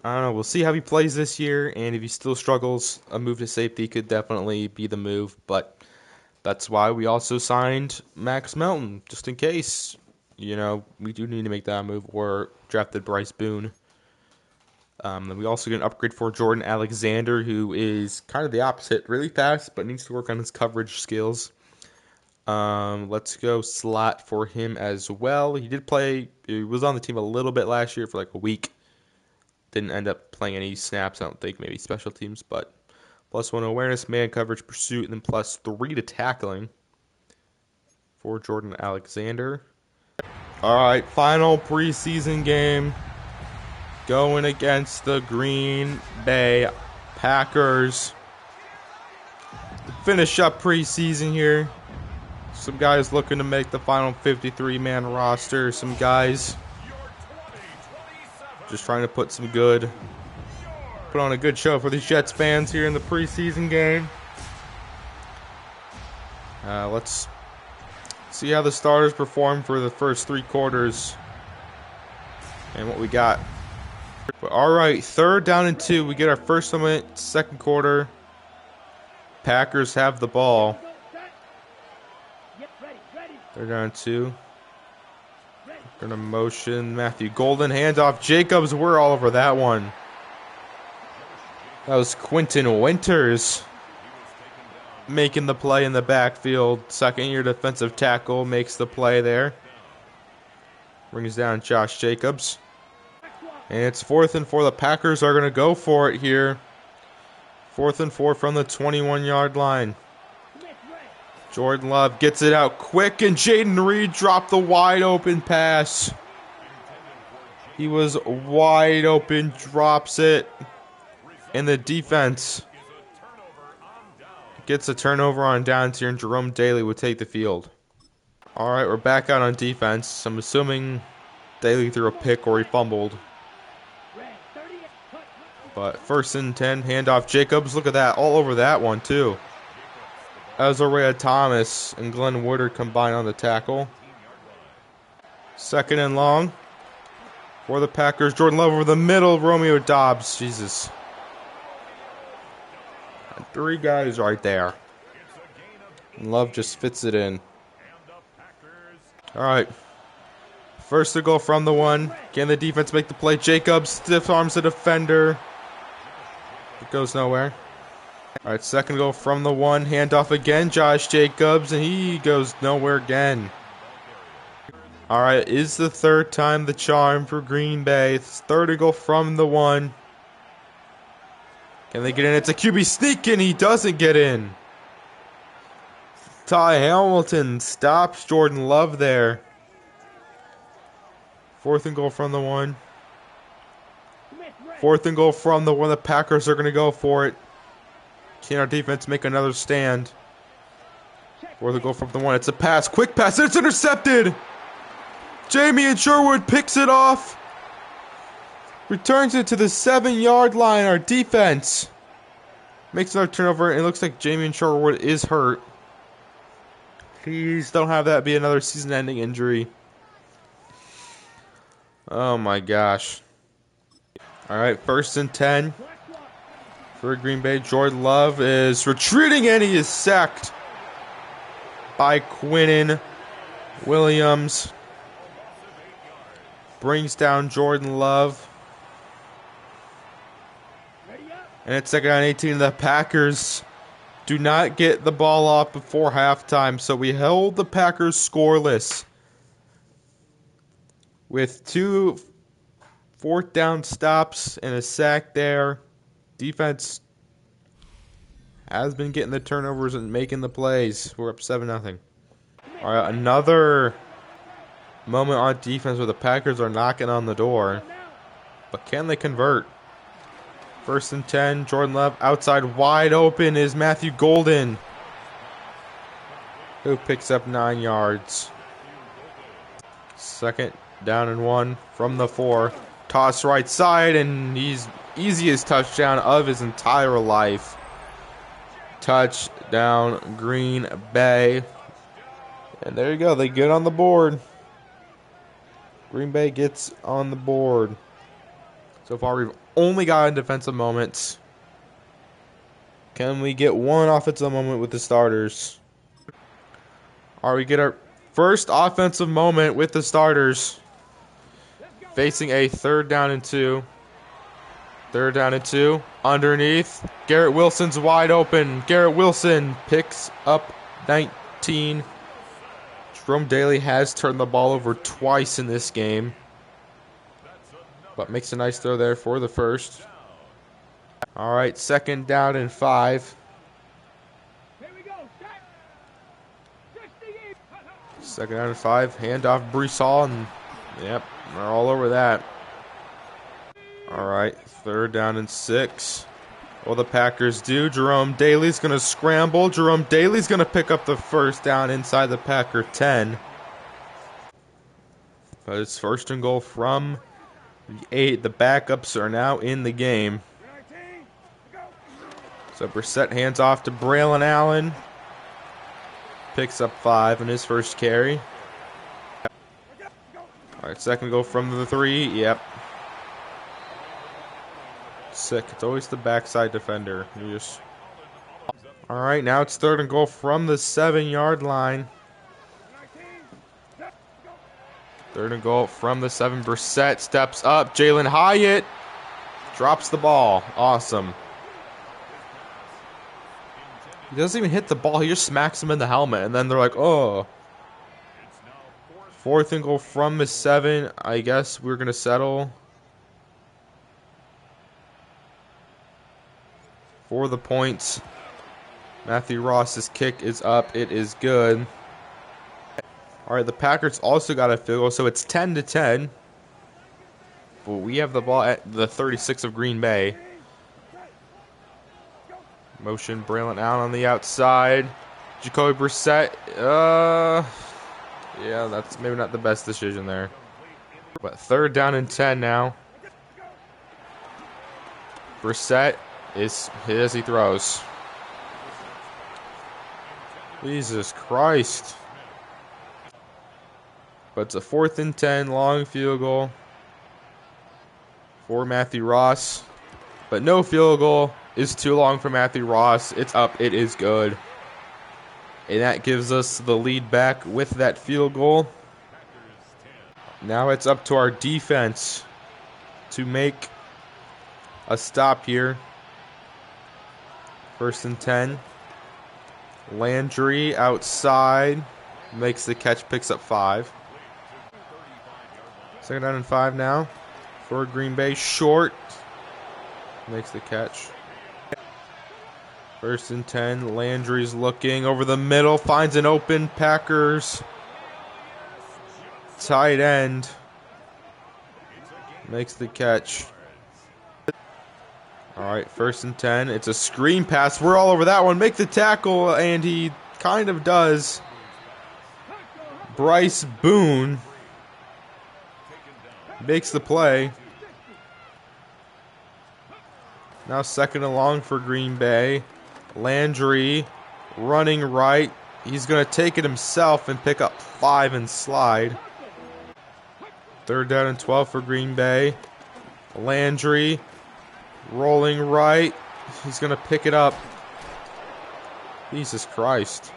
I don't know. We'll see how he plays this year, and if he still struggles, a move to safety could definitely be the move. But that's why we also signed Max Melton, just in case. You know, we do need to make that move, or drafted Bryce Boone. Then we also get an upgrade for Jordan Alexander, who is kind of the opposite, really fast, but needs to work on his coverage skills. Let's go slot for him as well. He was on the team a little bit last year for like a week. Didn't end up playing any snaps, I don't think, maybe special teams, but +1 awareness, man coverage, pursuit, and then +3 to tackling for Jordan Alexander. All right, final preseason game going against the Green Bay Packers. Finish up preseason here. Some guys looking to make the final 53-man roster. Some guys just trying to put on a good show for these Jets fans here in the preseason game. Let's see how the starters perform for the first 3 quarters and what we got. But all right, 3rd down and 2. We get our first minute, 2nd quarter. Packers have the ball. 3rd down and 2. Gonna motion Matthew Golden, handoff Jacobs. We're all over that one. That was Quentin Winters making the play in the backfield. 2nd-year defensive tackle makes the play there. Brings down Josh Jacobs. And it's 4th and 4. The Packers are gonna go for it here. 4th and 4 from the 21-yard line. Jordan Love gets it out quick, and Jaden Reed dropped the wide open pass. He was wide open, drops it, and the defense gets a turnover on downs here, and Jerome Dailey would take the field. All right, we're back out on defense. I'm assuming Dailey threw a pick or he fumbled. But 1st and 10, handoff Jacobs. Look at that, all over that one too. Ezariah Thomas and Glenn Woodard combine on the tackle. 2nd and long. For the Packers, Jordan Love over the middle, Romeo Doubs. Jesus. And 3 guys right there. And Love just fits it in. All right. First to go from the 1. Can the defense make the play? Jacobs stiff arms the defender. It goes nowhere. All right, second goal from the 1. Handoff again, Josh Jacobs, and he goes nowhere again. All right, is the 3rd time the charm for Green Bay. It's third and goal from the 1. Can they get in? It's a QB sneak, and he doesn't get in. Ty Hamilton stops Jordan Love there. 4th and goal from the 1. 4th and goal from the 1. The Packers are going to go for it. Can our defense make another stand? 4th and goal from the 1. It's a pass. Quick pass. It's intercepted. Jamie and Sherwood picks it off. Returns it to the 7-yard line. Our defense makes another turnover. It looks like Jamie and Sherwood is hurt. Please don't have that be another season-ending injury. Oh my gosh. All right, 1st and 10 for Green Bay. Jordan Love is retreating and he is sacked by Quinnen Williams. Brings down Jordan Love. And it's 2nd and 18. The Packers do not get the ball off before halftime, so we held the Packers scoreless with 2 4th down stops and a sack there. Defense has been getting the turnovers and making the plays. We're up 7-0. All right, another moment on defense where the Packers are knocking on the door. But can they convert? 1st and 10, Jordan Love outside wide open is Matthew Golden, who picks up 9 yards. 2nd down and 1 from the 4. Toss right side, and he's easiest touchdown of his entire life. Touchdown, Green Bay. And there you go. They get on the board. Green Bay gets on the board. So far, we've only gotten defensive moments. Can we get one offensive moment with the starters? All right, we get our first offensive moment with the starters. Facing a 3rd down and 2. 3rd down and 2. Underneath. Garrett Wilson's wide open. Garrett Wilson picks up 19. Jerome Dailey has turned the ball over twice in this game, but makes a nice throw there for the 1st. All right, 2nd down and 5. 2nd down and 5. Handoff Breece Hall, and yep, we're all over that. All right, 3rd down and 6. What will the Packers do? Jerome Dailey's going to scramble. Jerome Dailey's going to pick up the 1st down inside the Packer 10. But it's 1st and goal from the 8. The backups are now in the game. So Brissett hands off to Braylon Allen. Picks up 5 in his first carry. All right, 2nd goal from the 3. Yep. Sick. It's always the backside defender. All right, now it's 3rd and goal from the 7-yard line. 3rd and goal from the 7. Brissett steps up. Jalen Hyatt drops the ball. Awesome. He doesn't even hit the ball. He just smacks him in the helmet, and then they're like, oh. 4th and goal from the 7. I guess we're going to settle for the points. Matthew Ross's kick is up. It is good. All right, the Packers also got a field goal, so it's 10-10. But we have the ball at the 36 of Green Bay. Motion Braylon Allen on the outside. Jacoby Brissett. Yeah, that's maybe not the best decision there. But 3rd down and 10 now. Brissett is his. He throws. Jesus Christ. But it's a 4th and 10, long field goal. for Matthew Ross. But no field goal is too long for Matthew Ross. It's up. It is good. And that gives us the lead back with that field goal. Now it's up to our defense to make a stop here. 1st and 10. Landry outside. Makes the catch, picks up 5. 2nd down and 5 now for Green Bay. Short. Makes the catch. 1st and 10. Landry's looking over the middle. Finds an open Packers tight end. Makes the catch. Alright, 1st and 10. It's a screen pass. We're all over that one. Make the tackle, and he kind of does. Bryce Boone makes the play. Now 2nd and long for Green Bay. Landry running right. He's going to take it himself and pick up 5 and slide. 3rd down and 12 for Green Bay. Landry rolling right. He's going to pick it up. Jesus Christ.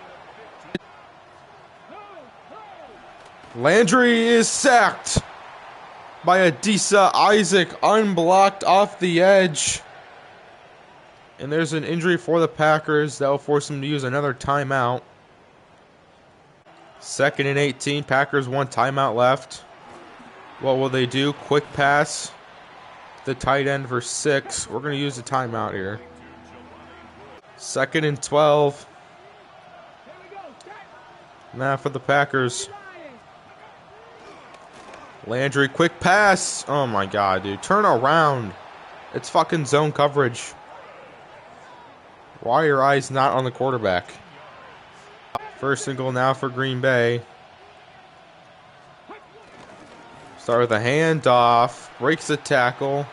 Landry is sacked by Adisa Isaac, unblocked off the edge. And there's an injury for the Packers that will force them to use another timeout. 2nd and 18. Packers 1 timeout left. What will they do? Quick pass. The tight end for 6. We're going to use the timeout here. 2nd and 12. Now for the Packers. Landry, quick pass. Oh my god, dude. Turn around. It's fucking zone coverage. Why are your eyes not on the quarterback? 1st and goal now for Green Bay. Start with a handoff. Breaks the tackle.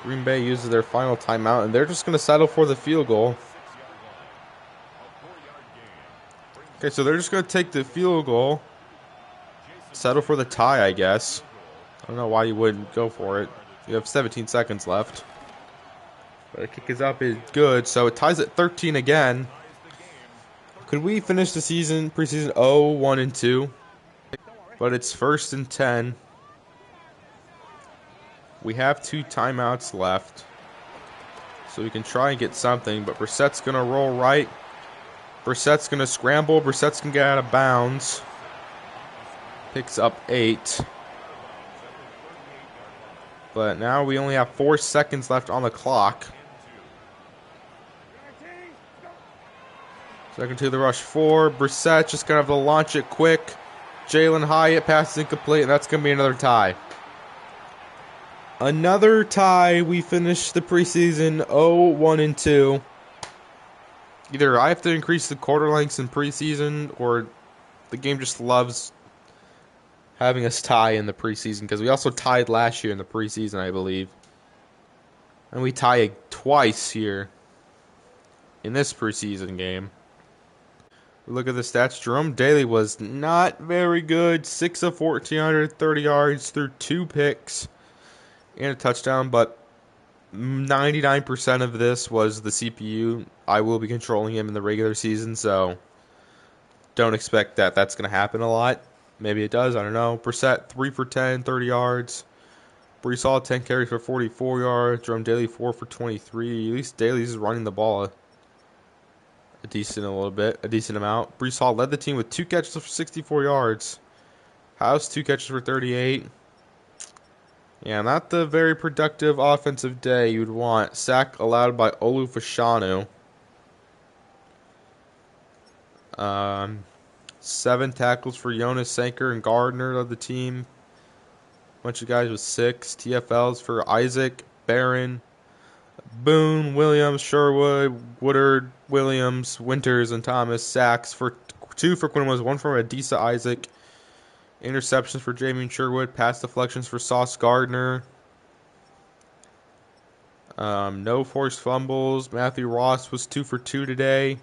Green Bay uses their final timeout, and they're just going to settle for the field goal. Okay, so they're just going to take the field goal. Settle for the tie, I guess. I don't know why you wouldn't go for it. You have 17 seconds left. But the kick is up, is good. So it ties at 13 again. Could we finish the season, preseason 0-1-2? But it's 1st and 10. We have 2 timeouts left. So we can try and get something. But Brissett's going to roll right. Brissett's going to scramble. Brissett's going to get out of bounds. Picks up 8. But now we only have 4 seconds left on the clock. 2nd to the rush 4. Brissett just going to have to launch it quick. Jalen Hyatt passes incomplete, and that's going to be another tie. Another tie. We finish the preseason 0-1-2. Either I have to increase the quarter lengths in preseason, or the game just loves having us tie in the preseason, because we also tied last year in the preseason, I believe. And we tie twice here in this preseason game. Look at the stats. Jerome Dailey was not very good. 6 of 14, 130 yards, threw 2 picks and a touchdown, but 99% of this was the CPU. I will be controlling him in the regular season, so don't expect that that's going to happen a lot. Maybe it does, I don't know. Brissett, 3 for 10, 30 yards. Brees Hall, 10 carries for 44 yards. Jerome Dailey, 4 for 23. At least Dailey's running the ball a decent amount. Brees Hall led the team with 2 catches for 64 yards. House, 2 catches for 38. Yeah, not the very productive offensive day you'd want. Sack allowed by Olu Fashanu. 7 tackles for Jonas Sanker and Gardner of the team. Bunch of guys with 6. TFLs for Isaac, Barron, Boone, Williams, Sherwood, Woodard, Williams, Winters, and Thomas. Sacks for 2 for Quinn was 1 for Adisa Isaac. Interceptions for Jamie and Sherwood. Pass deflections for Sauce Gardner. No forced fumbles. Matthew Ross was 2 for 2 today.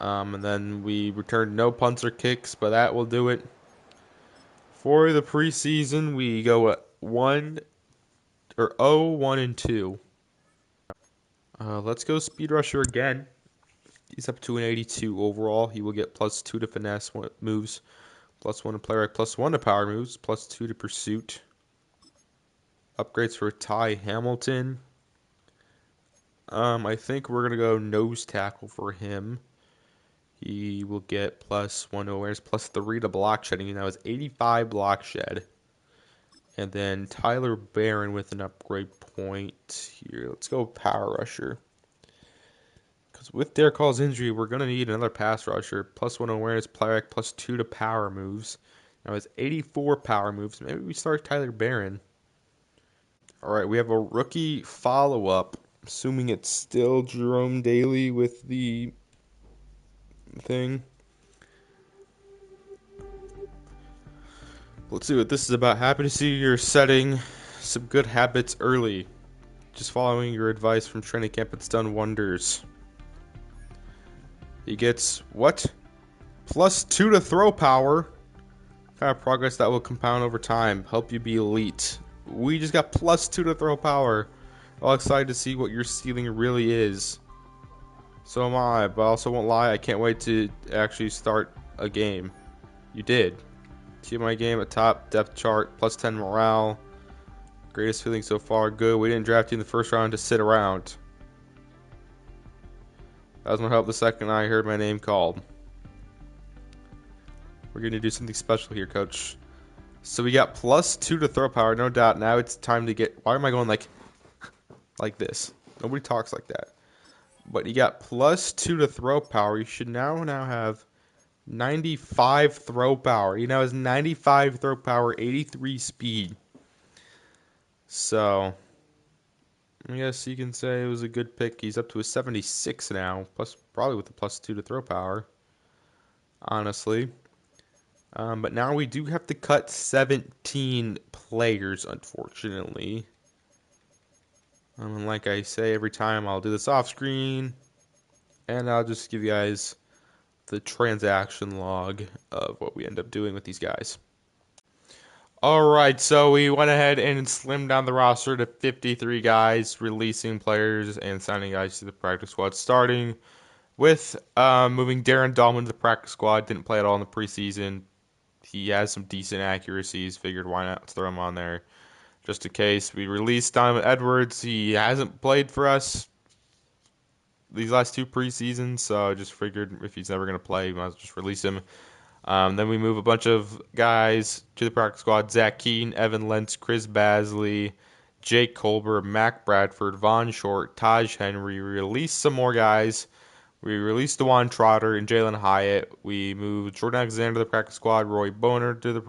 And then we returned no punts or kicks, but that will do it. For the preseason, we go 1 or 0, 1, and 2. Let's go Speed Rusher again. He's up to an 82 overall. He will get +2 to finesse moves, +1 to play rec, +1 to power moves, +2 to pursuit. Upgrades for Ty Hamilton. I think we're gonna go nose tackle for him. He will get +1 to awareness, +3 to block shedding. He now has 85 block shed. And then Tyler Barron with an upgrade point here. Let's go power rusher. Because with Derek Hall's injury, we're going to need another pass rusher. +1 awareness, play rec, +2 to power moves. Now it's 84 power moves. Maybe we start Tyler Barron. All right, we have a rookie follow-up. Assuming it's still Jerome Dailey with the thing. Let's see what this is about. Happy to see you're setting some good habits early. Just following your advice from training camp, it's done wonders. He gets what? +2 to throw power. Kind of progress that will compound over time. Help you be elite. We just got +2 to throw power. All excited to see what your ceiling really is. So am I, but I also won't lie, I can't wait to actually start a game. You did. Keep my game at top depth chart, +10 morale. Greatest feeling so far, good. We didn't draft you in the first round to sit around. That was my help the second I heard my name called. We're going to do something special here, coach. So we got +2 to throw power, no doubt. Now it's time to get... Why am I going like this? Nobody talks like that. But you got +2 to throw power. You should now have 95 throw power. He now has 95 throw power, 83 speed. So, I guess you can say it was a good pick. He's up to a 76 now, plus probably with the +2 to throw power, honestly. But now we do have to cut 17 players, unfortunately. And like I say every time, I'll do this off screen, and I'll just give you guys the transaction log of what we end up doing with these guys. Alright, so we went ahead and slimmed down the roster to 53 guys, releasing players and signing guys to the practice squad, starting with moving Darren Dahlman to the practice squad. Didn't play at all in the preseason. He has some decent accuracies. Figured why not throw him on there just in case. We released Donovan Edwards. He hasn't played for us these last 2 preseasons, so I just figured if he's never going to play, we might as well just release him. Then we move a bunch of guys to the practice squad. Zach Keaton, Evan Lentz, Chris Basley, Jake Colbert, Mac Bradford, Von Short, Taj Henry. We released some more guys. We released DeJuan Trotter and Jalen Hyatt. We moved Jordan Alexander to the practice squad. Roy Bonner to the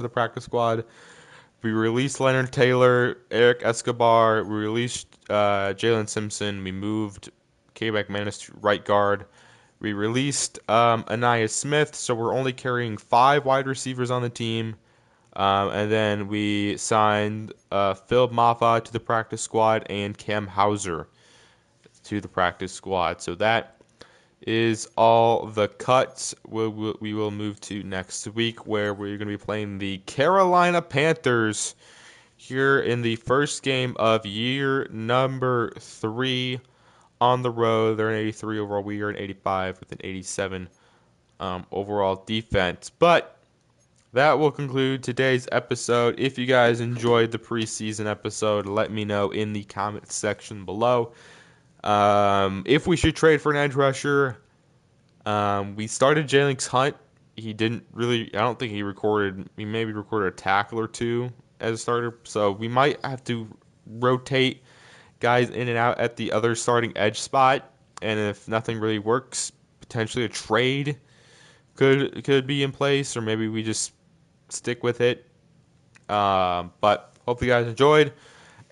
practice squad. We released Leonard Taylor, Eric Escobar. We released Jalen Simpson. We moved K-Back Manis to right guard. We released Anaya Smith, so we're only carrying 5 wide receivers on the team. And then we signed Phil Maffa to the practice squad and Cam Hauser to the practice squad. So that is all the cuts we will move to next week, where we're going to be playing the Carolina Panthers here in the first game of year number 3 on the road. They're an 83 overall. We are an 85 with an 87 overall defense. But that will conclude today's episode. If you guys enjoyed the preseason episode, let me know in the comment section below. If we should trade for an edge rusher, we started Jalen Hunt. He didn't really, I don't think he maybe recorded a tackle or 2 as a starter. So we might have to rotate guys in and out at the other starting edge spot. And if nothing really works, potentially a trade could be in place, or maybe we just stick with it. But hope you guys enjoyed.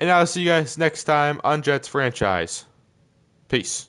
And I'll see you guys next time on Jets Franchise. Peace.